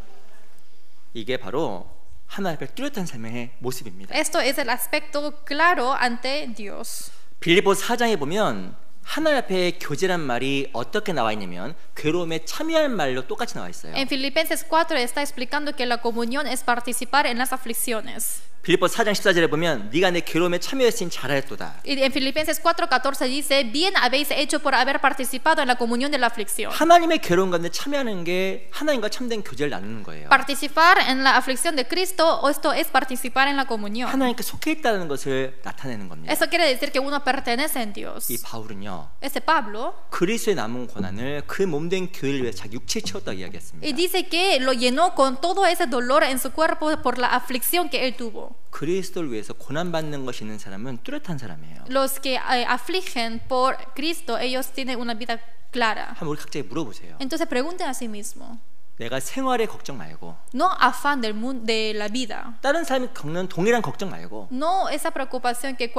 이게 바로 하나님 앞에 뚜렷한 삶의 모습입니다. Esto es el aspecto claro ante Dios. 빌립보서 4장에 보면 하나님 앞에 교제란 말이 어떻게 나와 있냐면 괴로움에 참여할 말로 똑같이 나와 있어요. En Filipenses 4 está explicando que la comunión es participar en las aflicciones. 빌립보서 4장 14절에 보면 네가 내 괴로움에 참여했으니 잘하였도다. Y en Filipenses 4:14 dice, bien habéis hecho por haber participado en la comunión de la aflicción. 하나님의 괴로움 가운데 참여하는 게 하나님과 참된 교제를 나누는 거예요. Participar en la aflicción de Cristo, esto es participar en la comunión. 하나님께 속해 있다는 것을 나타내는 겁니다. Eso quiere decir que uno pertenece en Dios. 이 바울은요. Este Pablo 그리스도의 남은 고난을 그 몸된 교회를 위해 자기 육체에 채웠다고 y 이야기했습니다. dice que lo llenó con todo ese dolor en su cuerpo por la aflicción que él tuvo. 그리스도를 위해서 고난받는 것이 있는 사람은 뚜렷한 사람이에요. Los que afligen por Cristo, ellos tienen una vida clara. 한번 우리 각자에게 물어보세요. Entonces pregunten a sí mismo. 내가 생활에 걱정 말고 No afán del mundo, de la vida. 다른 사람이 겪는 동일한 걱정 말고 No esa preocupación que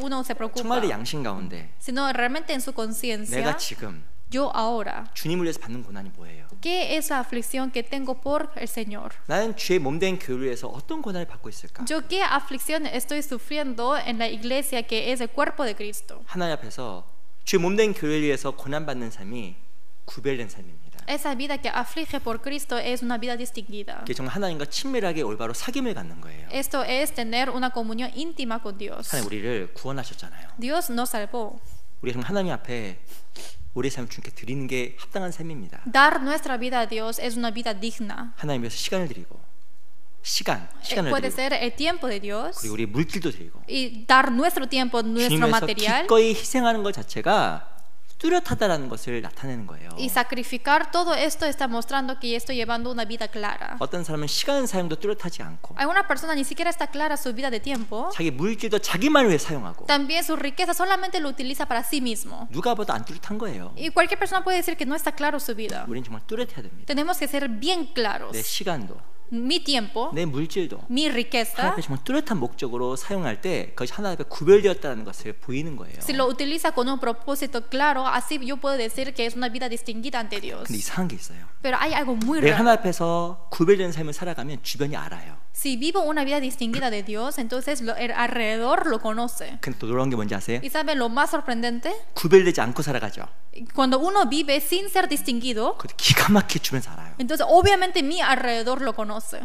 uno se preocupa, 정말 내 양심 가운데 sino realmente en su 내가 conciencia. 지금 Yo ahora, 주님을 위해서 받는 고난이 뭐예요? ¿qué es la aflicción que tengo por el Señor? 나는 주의 몸된 교회를 위해서 어떤 고난을 받고 있을까? Yo qué aflicción estoy sufriendo en la iglesia que es el cuerpo de Cristo. 하나님 앞에서 주의 몸된 교회를 위해서 고난받는 삶이 구별된 삶입니다. Esa vida que aflige por Cristo es una vida distinguida. 이게 정말 하나님과 친밀하게 올바로 사귐을 갖는 거예요. Esto es tener una comunión íntima con Dios. 하나님 우리를 구원하셨잖아요. Dios nos salvó. 우리 정말 하나님 앞에 우리의 삶을 주님께 드리는 게 합당한 삶입니다. Dar nuestra vida a Dios es una vida digna. 하나님 위해서 시간을 드리고 시간을 Puede 드리고 ser el tiempo de Dios 그리고 우리 물질도 드리고 y dar nuestro tiempo, nuestro 주님에서 material 기꺼이 희생하는 것 자체가 뚜렷하다라는 것을 나타내는 거예요. y sacrificar. Todo esto está mostrando que estoy llevando una vida clara. 어떤 사람은 시간 사용도 뚜렷하지 않고 Alguna persona ni siquiera está clara su vida de tiempo. 자기 물질도 자기만을 위해 사용하고 También su riqueza solamente lo utiliza para sí mismo. 누가 봐도 안 뚜렷한 거예요. Y cualquier persona puede decir que no está claro su vida. 우리는 정말 뚜렷해야 됩니다. Tenemos que ser bien claros. 내 시간도 Mi tiempo, 내 물질도 mi 하나님 riqueza, 앞에 정말 뚜렷한 목적으로 사용할 때 그것이 하나님 앞에 구별되었다는 것을 보이는 거예요. si lo utiliza con un propósito claro, así yo puedo decir que es una vida distinguida ante Dios. 근데 이상한 게 있어요. Pero hay algo muy 내가 raro. 하나님 앞에서 구별된 삶을 살아가면 주변이 알아요. Si vivo una vida distinguida de Dios, entonces el alrededor lo conoce. 근데 또 놀라운 게 뭔지 아세요? ¿Y saben lo más sorprendente? 구별되지 않고 살아가죠. Cuando uno vive sin ser distinguido, 그것도 기가 막히게 주변에서 알아요. entonces obviamente mi alrededor lo conoce.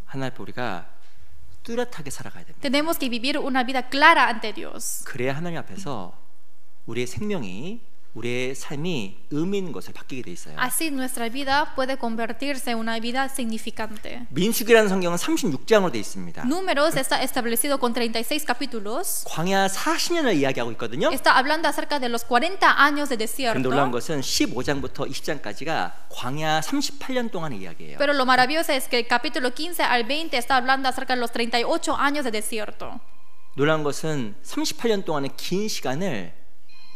하나님 앞에 우리가 뚜렷하게 살아가야 됩니다. Tenemos que vivir una vida clara ante Dios. 그래야 하나님 앞에서 우리의 생명이 우리의 삶이 의미 있는 것을 바뀌게 돼 있어요. Así nuestra vida puede convertirse en una vida significante. 민수기라는 성경은 36장으로 돼 있습니다. Números está establecido con 36 capítulos. 광야 40년을 이야기하고 있거든요. Está hablando acerca de los 40 años de 그런데 desierto. 놀라운 것은 15장부터 20장까지가 광야 38년 동안의 이야기예요. Pero lo maravilloso es que el capítulo 15 al 20 está hablando acerca de los 38 años de desierto. 놀라운 것은 38년 동안의 긴 시간을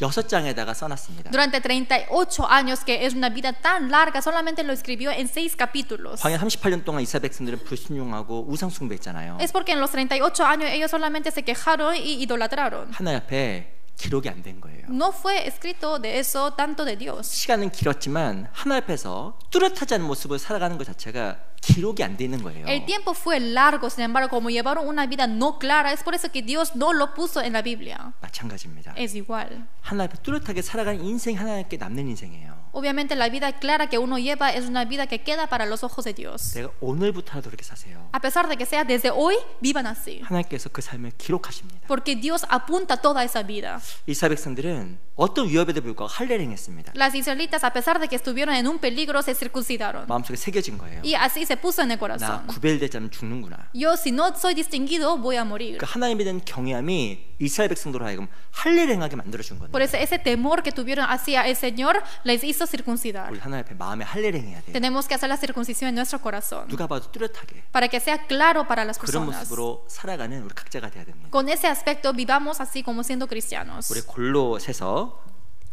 6장에다가 써놨습니다. Durante 38 años, que es una vida tan larga, solamente lo escribió en 6 capítulos. 광야 38년 동안 이스라엘 백성들은 불순종하고 우상 숭배했잖아요. Es porque en los 38 años ellos solamente se quejaron y idolatraron. 하나님 앞에 기록이 안 된 거예요. No fue escrito de eso tanto de Dios. 시간은 길었지만 하나님 앞에서 뚜렷하지 않은 모습을 살아가는 것 자체가 기록이 안 돼 있는 거예요. El tiempo fue largo, sin embargo, como llevaron una vida no clara, es por eso que Dios no lo puso en la Biblia. 마찬가지입니다. Es igual. 하나님 앞에 뚜렷하게 살아가는 인생이 하나님께 남는 인생이에요. Obviamente la vida clara que uno lleva es una vida que queda para los ojos de Dios. 내가 오늘부터라도 그렇게 사세요. A pesar de que sea desde hoy, vivan así. 하나님께서 그 삶을 기록하십니다. Porque Dios apunta toda esa vida. 이스라엘 백성들은 어떤 위협에도 불구하고 할례를 행했습니다. Las israelitas, a pesar de que estuvieron en un peligro, se circuncidaron. 마음속에 새겨진 거예요. Y así se se puso en el 나 corazón. 구별되지 않으면 죽는구나. Yo si no soy distinguido voy a morir. 그 하나님에 대한 경외함이 이스라엘 백성들로 하여금 할례를 행하게 만들어준 Por 건데 eso ese temor que tuvieron hacia el Señor les hizo circuncidar. 우리 하나님 앞에 마음에 할례를 행해야 돼요. Tenemos que hacer la circuncisión en nuestro corazón 누가 봐도 뚜렷하게 para que sea claro para las 그런 personas. 모습으로 살아가는 우리 각자가 돼야 됩니다. Con ese aspecto vivamos así como siendo cristianos. 우리 골로새서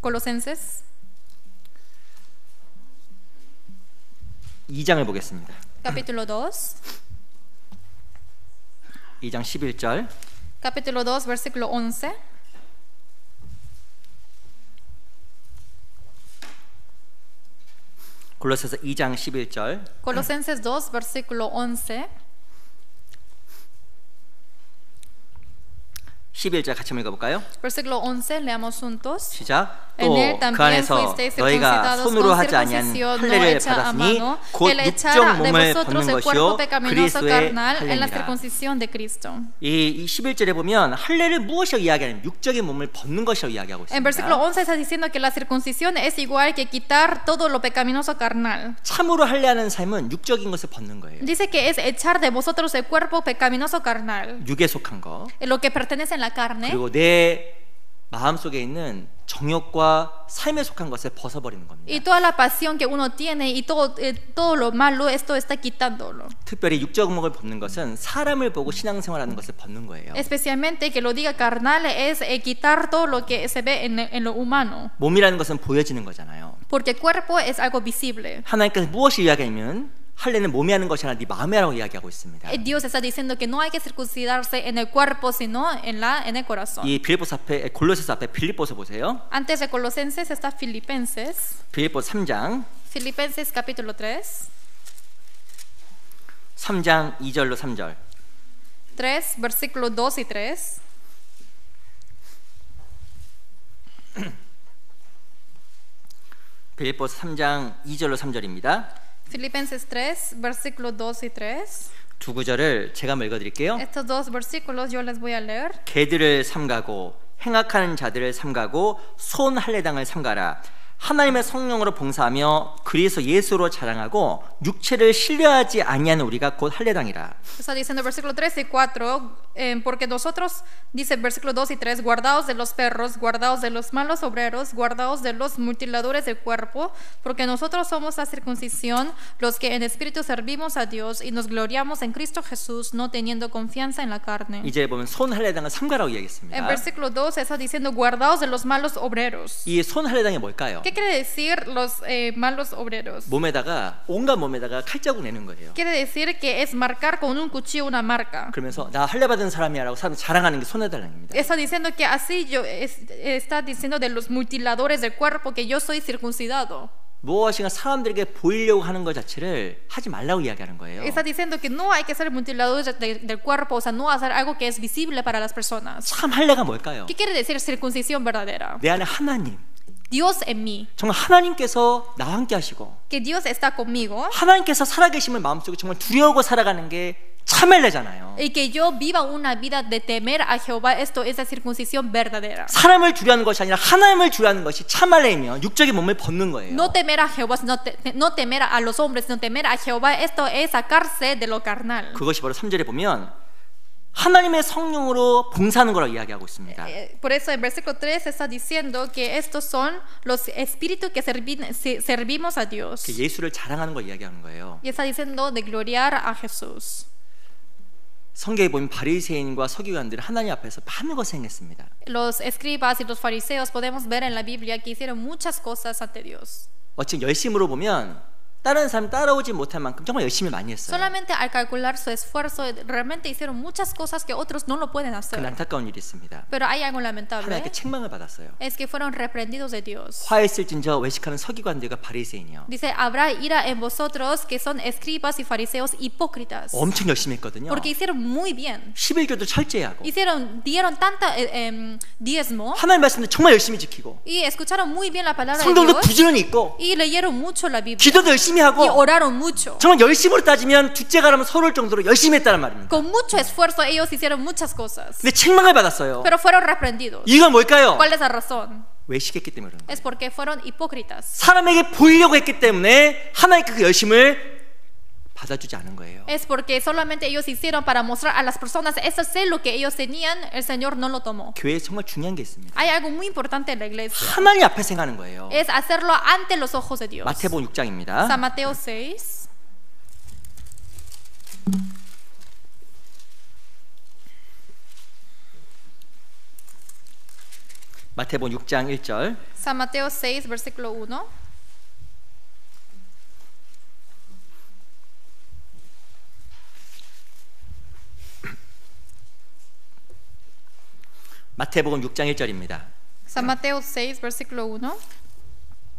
Colosenses 2장을 보겠습니다. capítulo 2. 2장 11절. Capítulo 2, versículo 11. 골로새서 2장 11절. Colosenses 2, versículo 11. 11절 같이 한번 읽어볼까요? Versículo 11, leamos juntos. 시작. En él 또 그 también 안에서 fuisteis 너희가 circuncidados 손으로 con 하지 아니한 circuncisión no 할례를 hecha a 받았으니 mano, 곧 el echar 육적 de 몸을 vosotros 벗는 el cuerpo 것이요 pecaminoso 그리스도의 carnal en la 할례니라. circuncisión de Cristo. 이 11절에 보면 할례를 무엇이라고 이야기하냐면 육적인 몸을 벗는 것이라고 이야기하고 En versículo 있습니다. 11 está diciendo que la circuncisión es igual que quitar todo lo pecaminoso carnal. 참으로 할례하는 삶은 육적인 것을 벗는 거예요. Dice que es echar de vosotros el cuerpo pecaminoso carnal, 육에 속한 거. lo que pertenece en la carne, 그리고 내 마음속에 있는 정욕과 삶에 속한 것을 벗어버리는 겁니다. y toda la pasión que uno tiene y todo lo malo, esto está quitándolo. 특별히 육적 몸을 벗는 것은 사람을 보고 신앙생활하는 것을 벗는 거예요. Especialmente que lo diga carnal es quitar todo lo que se ve en lo humano, 몸이라는 것은 보여지는 거잖아요. porque el cuerpo es algo visible. 하나님께서 무엇을 이야기하면 할례는 몸이 하는 것이 아니라 네 마음에 하라고 이야기하고 있습니다. Dios está diciendo que no hay que circuncidarse en el cuerpo, sino en el corazón. 이 빌립보서 앞에 골로새서 앞에 빌립보서 보세요. Antes de Colosenses está Filipenses. 빌립보서 3장 Filipenses capítulo 3. 3장 2절로 3절. 3, versículo 2 y 3. 빌립보서 3장 2절로 3절입니다. Filipenses 3, versículo 2 y 3. 두 구절을 제가 한번 읽어드릴게요. Estos dos versículos yo les voy a leer. 개들을 삼가고 행악하는 자들을 삼가고 손 할례당을 삼가라. 하나님의 성령으로 봉사하며 그리스도 예수로 자랑하고 육체를 신뢰하지 아니하는 우리가 곧 할례당이라. Está diciendo versículo 3 y 4, porque nosotros, dice versículo 2 y 3, guardaos de los perros, guardaos de los malos obreros, guardaos de los mutiladores del cuerpo, porque nosotros somos la circuncisión, los que en espíritu servimos a Dios y nos gloriamos en Cristo Jesús, no teniendo confianza en la carne. 이제 보면 손 할례당을 삼가라고 En 이야기했습니다. versículo 2 está diciendo guardaos de los malos obreros. 이 손 할례당이 뭘까요? ¿Qué quiere decir los malos obreros? 몸에다가 온갖 몸에다가 칼자국 내는 거예요. Quiere decir que es marcar con un cuchillo una marca. 그러면서 나 할례 받은 사람이야라고 사람 자랑하는 게 손해달랑입니다. Está diciendo que así está diciendo de los mutiladores del cuerpo que yo soy circuncidado. 무엇인가 사람들에게 보이려고 하는 것 자체를 하지 말라고 이야기하는 거예요. Está diciendo que no hay que ser mutiladores del cuerpo, o sea, no hacer algo que es visible para las personas. 참 할례가 뭘까요? ¿Qué quiere decir circuncisión verdadera? 내 안에 하나님, Dios en mí, 정말 하나님께서 나와 함께 하시고 que Dios está conmigo 하나님께서 살아계심을 마음속에 정말 두려워하고 살아가는 게 참 할례잖아요. y que yo viva una vida de temer a Jehová. Esto es la circuncisión verdadera. 사람을 두려워하는 것이 아니라 하나님을 두려워하는 것이 참 할례이며 육적인 몸을 벗는 거예요. No temer a Jehová, no temer a los hombres, sino temer a Jehová. Esto es sacarse de lo carnal. 그것이 바로 3절에 보면 하나님의 성령으로 봉사하는 거라고 이야기하고 있습니다. Por eso el versículo 3 está diciendo que estos son los espíritus que servimos a Dios. 그 예수를 자랑하는 걸 이야기하는 거예요. Y está diciendo de gloriar a Jesús. 성경에 보면 바리새인과 서기관들은 하나님 앞에서 많은 것을 행했습니다. Los escribas y los fariseos podemos ver en la Biblia que hicieron muchas cosas ante Dios. 어찌 열심으로 보면 다른 사람 따라오지 못할 만큼 정말 열심히 많이 했어요. Solamente al calcular su esfuerzo realmente hicieron muchas cosas que otros no lo pueden hacer. 그런데 안타까운 일이 있습니다. Pero hay algo lamentable. 하나님께 책망을 받았어요. Es que fueron reprendidos de Dios. 화했을진저 외식하는 서기관들과 바리새인이요. Dice, habrá ira en vosotros que son escribas y fariseos hipócritas. 엄청 열심히 했거든요. Porque hicieron muy bien. 11조도 철저하고 Dieron tanta diezmo 하나님 말씀도 정말 열심히 지키고 y escucharon muy bien la palabra de 성경도 Dios 부지런히 읽고 y leyeron mucho la Biblia 기도도 열심히 y 하고 oraron mucho. 정말 열심으로 따지면 둘째가라면 서러울 정도로 열심히 했다는 말입니다. Con mucho esfuerzo ellos hicieron muchas cosas. 근데 책망을 받았어요. Pero fueron reprendidos. 이유가 뭘까요? ¿Cuál es la razón? 외식했기 때문에 그런 거예요. Es porque fueron hipócritas. 사람에게 보이려고 했기 때문에 하나님께 그 열심을 받아주지 않은 거예요. Es porque solamente ellos hicieron para mostrar a las personas ese celo que ellos tenían, el Señor no lo tomó. 교회에 정말 중요한 게 있습니다. Hay algo muy importante en la iglesia. 하나님 앞에서 행하는 거예요. Es hacerlo ante los ojos de Dios. 마태복음 6장입니다. San Mateo 6. 마태복음 6장 1절. San Mateo 6, versículo 1. 마태복음 6장 1절입니다. San Mateo 6, versículo 1.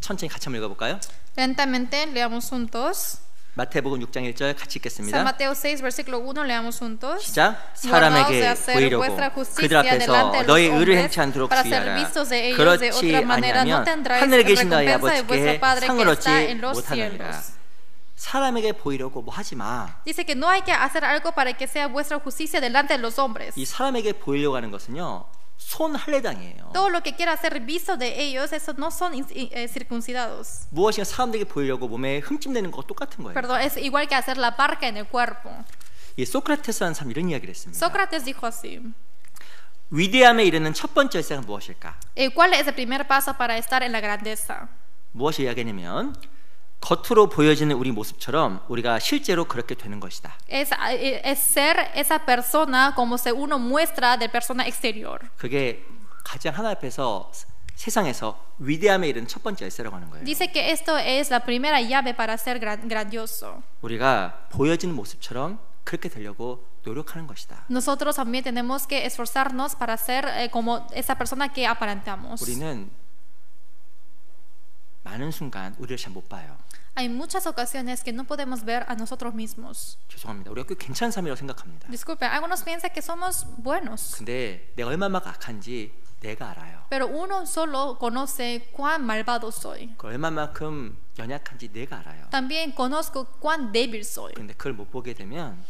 천천히 같이 한번 읽어볼까요? Lentamente leamos juntos. 마태복음 6장 1절 같이 San 읽겠습니다. Mateo 6, versículo 1, leamos juntos. 시작. Guardaos de 사람에게 hacer 보이려고 vuestra justicia 그들 앞에서 delante de los 너희 의를 hombres 행치 않도록 para ser 주의하라. vistos de ellos de 그렇지 otra manera no 아니하면 tendráis 하늘에 계신 너희 recompensa de vuestro 아버지께 Padre 상을 que 얻지 está en los 못하느니라. cielos. 사람에게 보이려고 뭐 하지 마. Dice que no hay que hacer algo para que sea vuestra justicia delante de los hombres. 이 사람에게 보이려고 하는 것은요, 손 할례당이에요. Todo lo que quiera ser visto de ellos, esos no son circuncidados. 무엇인가 사람들에게 보이려고 몸에 흠집내는 거 똑같은 거예요. Perdón, es igual que hacer la parca en el cuerpo. 이 소크라테스라는 사람이 이런 이야기를 했습니다. Sócrates dijo así. 위대함에 이르는 첫 번째 열쇠가 무엇일까? ¿Cuál es el primer paso para estar en la grandeza? 무엇을 이야기하냐면 겉으로 보여지는 우리 모습처럼 우리가 실제로 그렇게 되는 것이다. Es ser esa persona como se uno muestra de persona exterior. 그게 가장 하나님 앞에서 세상에서 위대함에 이르는 첫 번째 열쇠라고 하는 거예요. Dice que esto es la primera llave para ser grandioso. 우리가 보여지는 모습처럼 그렇게 되려고 노력하는 것이다. Nosotros también tenemos que esforzarnos para ser como esa persona que aparentamos. 우리는 많은 순간 우리를 잘 못 봐요. Hay muchas ocasiones que no podemos ver a nosotros mismos. 죄송합니다. 우리가 꽤 괜찮은 사람이라고 생각합니다. Disculpe, algunos piensan que somos buenos, 근데 내가 얼마나 악한지 내가 알아요. pero uno solo conoce cuán malvado soy. 그 얼마만큼 연약한지 내가 알아요. También conozco cuán débil soy. 근데 그걸 못 보게 되면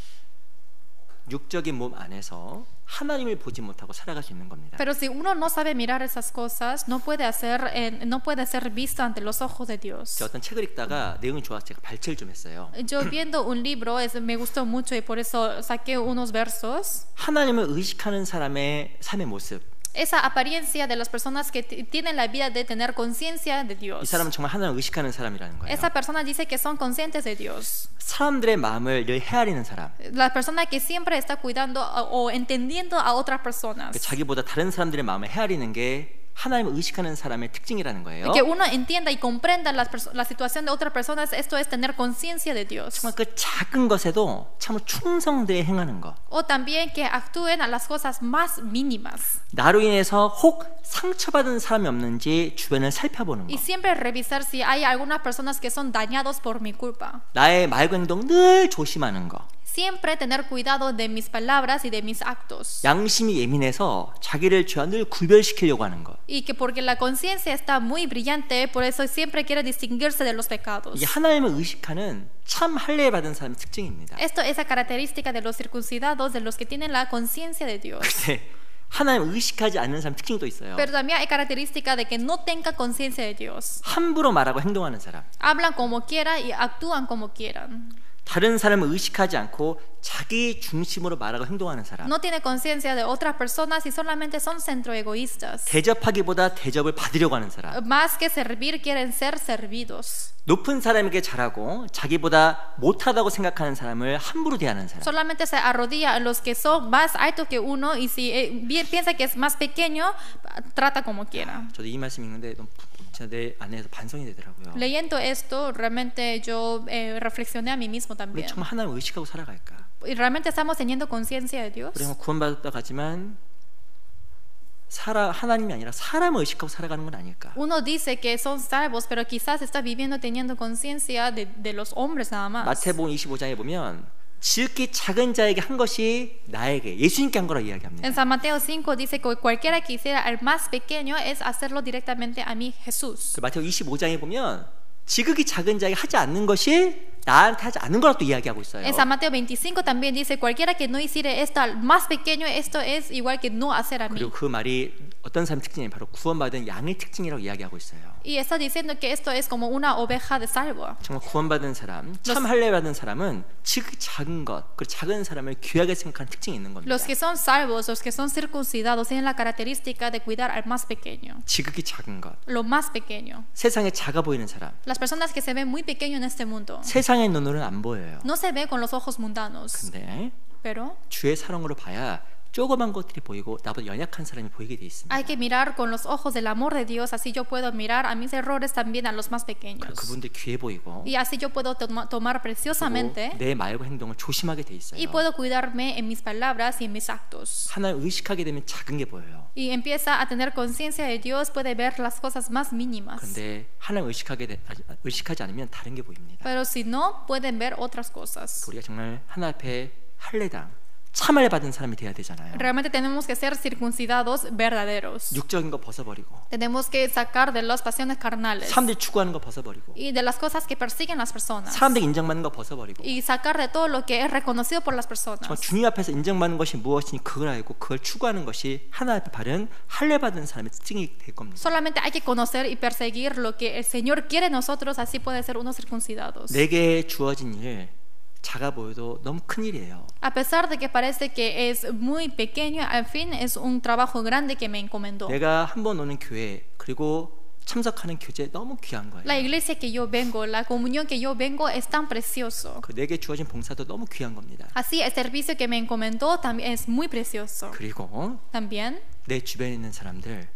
육적인 몸 안에서 하나님을 보지 못하고 살아갈 수 있는 겁니다. Pero si uno no sabe mirar esas cosas, no puede ser visto ante los ojos de Dios. 제가 어떤 책을 읽다가 내용이 좋아서 제가 발췌를 좀 했어요. Yo viendo un libro, me gustó mucho y por eso saqué unos versos. 하나님을 의식하는 사람의 삶의 모습. Esa apariencia de las personas que tienen la vida de tener conciencia de 이 Dios. 사람은 정말 하나님을 의식하는 사람이라는 거예요. Esa persona dice que son conscientes de Dios. 사람들의 마음을 늘 헤아리는 사람. La persona que siempre está cuidando o entendiendo a otras personas. 자기보다 다른 사람들의 마음을 헤아리는 게 하나님을 의식하는 사람의 특징이라는 거예요. Que uno entienda y comprenda la situación de otras personas, esto es tener conciencia de Dios. 정말 그 작은 것에도 참 충성되게 행하는 것. O también que actúen a las cosas más mínimas. 나로 인해서 혹 상처받은 사람이 없는지 주변을 살펴보는 Y 것. siempre revisar si hay algunas personas que son dañados por mi culpa. 나의 말과 행동 늘 조심하는 것. Siempre tener cuidado de mis palabras y de mis actos. 양심이 예민해서 자기를 죄와 늘 구별시키려고 하는 것. Y que porque la conciencia está muy brillante, por eso siempre quiere distinguirse de los pecados. 이게 하나님을 의식하는 참 할례 받은 사람의 특징입니다. Esto es la característica de los circuncidados, de los que tienen la conciencia de Dios. 근데 하나님을 의식하지 않는 사람 특징이 또 있어요. Pero también hay característica de que no tenga conciencia de Dios. 함부로 말하고 행동하는 사람. Hablan como quieran y actúan como quieran. 다른 사람을 의식하지 않고 자기 중심으로 말하고 행동하는 사람. No tiene conciencia de otras personas y solamente son centroegoístas. 대접하기보다 대접을 받으려고 하는 사람. Más que servir, quieren ser servidos. 높은 사람에게 잘하고 자기보다 못하다고 생각하는 사람을 함부로 대하는 사람. Solamente se arrodilla a los que son más altos que uno y si bien piensa que es más pequeño, trata como quiera. 저도 이 말씀 읽는데 너무 진짜 내 안에서 반성이 되더라고요. Leyendo esto, realmente yo reflexioné a mí mismo 우리 también. 정말 하나님을 의식하고 살아갈까? ¿Y realmente estamos teniendo conciencia de Dios? 우리가 구원받았다 가지만 하나님이 아니라 사람을 의식하고 살아가는 건 아닐까? Uno dice que son salvos, pero quizás está viviendo teniendo conciencia de los hombres nada más. 마태복음 25장에 보면 지극히 작은 자에게 한 것이 나에게 예수님께 한 거라고 이야기합니다. En San Mateo 5 dice que cualquiera que hiciera al más pequeño es hacerlo directamente a mí, Jesús. 그 마태복음 25장에 보면 지극히 작은 자에게 하지 않는 것이 나한테 하지 않는 거라고 또 이야기하고 있어요. En San Mateo 25 también dice, cualquiera que no hiciere esto al más pequeño, esto es igual que no hacer a mí. 그리고 그 말이 어떤 사람의 특징이 바로 구원받은 양의 특징이라고 이야기하고 있어요. Y está diciendo que esto es como una oveja de salvo. 정말 구원받은 사람, 참 할례받은 사람은 지극히 작은 것, 그 작은 사람을 귀하게 생각하는 특징이 있는 겁니다. Los que son salvos, los que son circuncidados, tienen la característica de cuidar al más pequeño, 지극히 작은 것. lo más pequeño. 세상에 작아 보이는 사람, Las personas que se ven muy pequeños en este mundo, 세상의 눈으로는 안 보여요. no se ve con los ojos mundanos, 근데 pero 주의 사랑으로 봐야 조그만 것들이 보이고 나보다 연약한 사람이 보이게 돼 있습니다. hay que mirar con los ojos del amor de Dios, así yo puedo mirar a mis errores también a los más pequeños. 그분들 귀해 보이고 Y así yo puedo tomar preciosamente 그리고 내 말과 행동을 조심하게 돼 있어요. y puedo cuidarme en mis palabras y en mis actos. 하나님 의식하게 되면 작은 게 보여요. Y empieza a tener conciencia de Dios, puede ver las cosas más mínimas. 근데 하나님 의식하지 않으면 다른 게 보입니다. Pero si no, pueden ver otras cosas. 우리가 정말 하나님 앞에 할례당 참을 받은 사람이 돼야 되잖아요. Realmente tenemos que ser circuncidados verdaderos. 육적인 거 벗어버리고 Tenemos que sacar de las pasiones carnales 사람들이 추구하는 거 벗어버리고 y de las cosas que persiguen las personas 사람들이 인정받는 거 벗어버리고 y sacar de todo lo que es reconocido por las personas. 정말 주님 앞에서 인정받는 것이 무엇이니 그걸 알고 그걸 추구하는 것이 하나님 앞에 바른 할례 받은 사람의 특징이 될 겁니다. Solamente hay que conocer y perseguir lo que el Señor quiere de nosotros, así puede ser unos circuncidados. 내게 주어진 일 작아 보여도 너무 큰 일이에요. A pesar de que parece que es muy pequeño, al fin es un trabajo grande que me encomendó. 내가 한 번 오는 교회 그리고 참석하는 교제 너무 귀한 거예요. La iglesia que yo vengo, la comunión que yo vengo es tan precioso. 그 내게 주어진 봉사도 너무 귀한 겁니다. Así el servicio que me encomendó también es muy precioso. 그리고 También 내 주변에 있는 사람들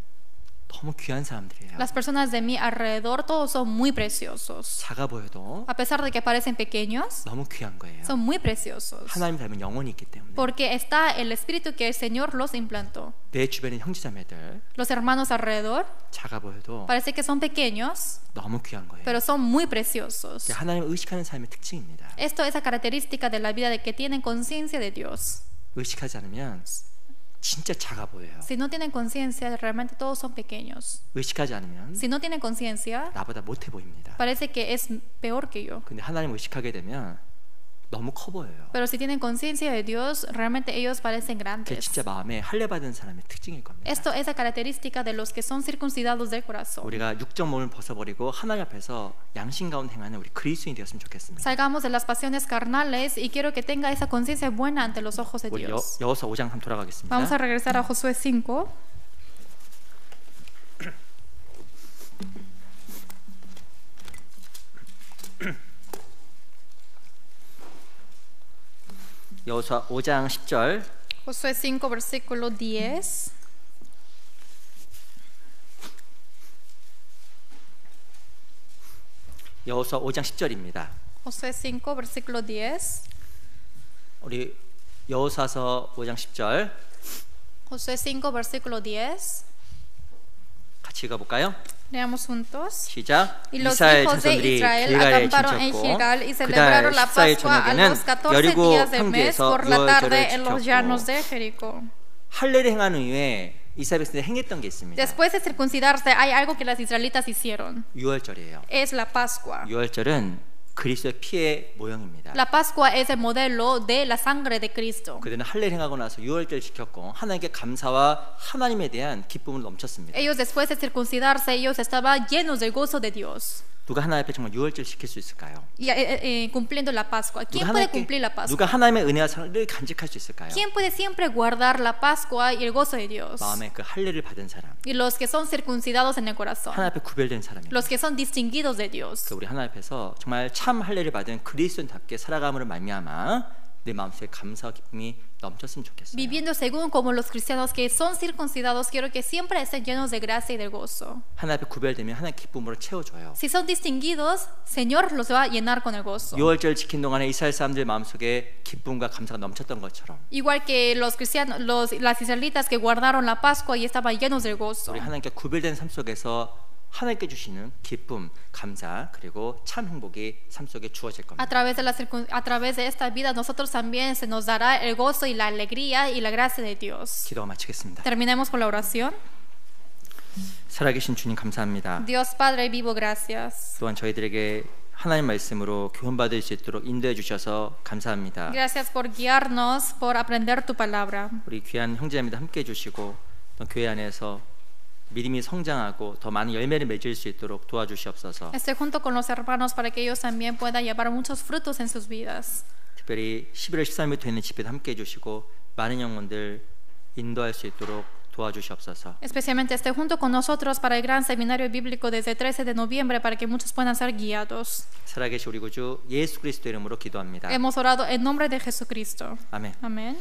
너무 귀한 사람들이에요. las personas de mi alrededor todos son muy preciosos. 작아 보여도 A pesar de que parecen pequeños, 너무 귀한 거예요. son muy preciosos. 하나님 닮은 영혼이 있기 때문에 Porque está el espíritu que el Señor los implantó. 내 주변에 형제자매들 Los hermanos alrededor 작아 보여도 parece que son pequeños, 너무 귀한 거예요. pero son muy preciosos. 하나님을 의식하는 삶의 특징입니다. Esto es la característica de la vida de que tienen conciencia de Dios. 의식하지 않으면 진짜 작아 보여요. Si no tienen conciencia, realmente todos son pequeños. 의식하지 않으면 Si no tienen conciencia, 나보다 못해 보입니다. parece que es peor que yo. 근데 하나님 의식하게 되면 너무 커 보여요. Pero si tienen conciencia de Dios, realmente ellos parecen 그게 grandes. 진짜 마음에 할례 받은 사람의 특징일 겁니다. Esto es la característica de los que son circuncidados del corazón. 우리가 육적 몸을 벗어버리고 하나님 앞에서 양심 가운데 행하는 우리 그리스도인이 되었으면 좋겠습니다. Salgamos de las pasiones carnales y quiero que tenga esa conciencia buena ante los ojos de 우리 Dios. 여호수아 5장 한번 돌아가겠습니다. Vamos a regresar a Josué 5. 여호수아 5장 10절 Josué 5, versículo 10. 여호수아 5장 10절입니다. Josué 5, versículo 10. 우리 여호수아서 5장 10절 Josué 5, versículo 10. 같이 읽어볼까요? Leamos juntos. 시작. Y los 이스라엘 hijos de 자손들이 Israel 길갈에 acamparon en 진쳤고 Gilgal y 그달 celebraron la 14일 Pascua a 저녁에는 los 14 여리고 días del mes 평지에서 por la tarde 유월절을 en los llanos 지켰고 de Jericó. 할례를 행한 후에 이스라엘 백성들이 행했던 게 있습니다. Después de circuncidarse, hay algo que las israelitas hicieron. 유월절이에요. Es la Pascua. 유월절은 그리스도의 피의 모형입니다. La Pascua es el modelo de la sangre de Cristo. 그들은 할례를 행하고 나서 유월절 지켰고 하나님께 감사와 하나님에 대한 기쁨을 넘쳤습니다. Ellos después de circuncidarse, ellos estaban llenos del gozo de Dios. 누가 하나님 앞에 정말 유월절 지킬 수 있을까요? Y cumpliendo la Pascua. ¿Quién puede cumplir la 누가 Pascua? 하나님의 은혜와 사랑을 간직할 수 있을까요? ¿Quién puede siempre guardar la Pascua y el gozo de Dios? 마음에 그 할례를 받은 사람, Y los que son circuncidados en el corazón. 하나님 앞에 구별된 사람입니다. Los que son distinguidos de Dios. 우리 하나님 앞에서 정말 참 할례를 받은 그리스도인답게 살아감으로 말미암아 내 마음속에 감사와 기쁨이 넘쳤으면 좋겠어요. Viviendo según como los cristianos que son circuncidados, quiero que siempre estén llenos de gracia y de gozo. 하나님 앞에 구별되면 하나님 기쁨으로 채워줘요. Si son distinguidos, Señor los va a llenar con el gozo. 유월절 지킨 동안에 이스라엘 사람들 마음속에 기쁨과 감사가 넘쳤던 것처럼 Igual que los cristianos, las israelitas que guardaron la Pascua y estaban llenos del gozo. 우리 하나님께 구별된 삶 속에서 하나님께 주시는 기쁨, 감사 그리고 참 행복이 삶 속에 주어질 겁니다. A través de esta vida nosotros también se nos dará el gozo y la alegría y la gracia de Dios. 기도가 마치겠습니다. Terminemos con la oración. 살아계신 주님 감사합니다. Dios Padre vivo, gracias. 또한 저희들에게 하나님 말씀으로 교훈받을 수 있도록 인도해 주셔서 감사합니다. Gracias por guiarnos, por aprender tu palabra. 우리 귀한 형제자매들 함께 해주시고 또 교회 안에서 믿음이 성장하고 더 많은 열매를 맺을 수 있도록 도와주시옵소서. Esté junto con los hermanos para que ellos también puedan llevar muchos frutos en sus vidas. 특별히 11월 13일부터 있는 집회도 함께 해주시고 많은 영혼들 인도할 수 있도록 도와주시옵소서. Especialmente esté junto con nosotros para el gran seminario bíblico desde 13 de noviembre para que muchos puedan ser guiados. 살아계신 우리 구주 예수 그리스도 이름으로 기도합니다. Hemos orado en nombre de Jesucristo. 아멘. Amén.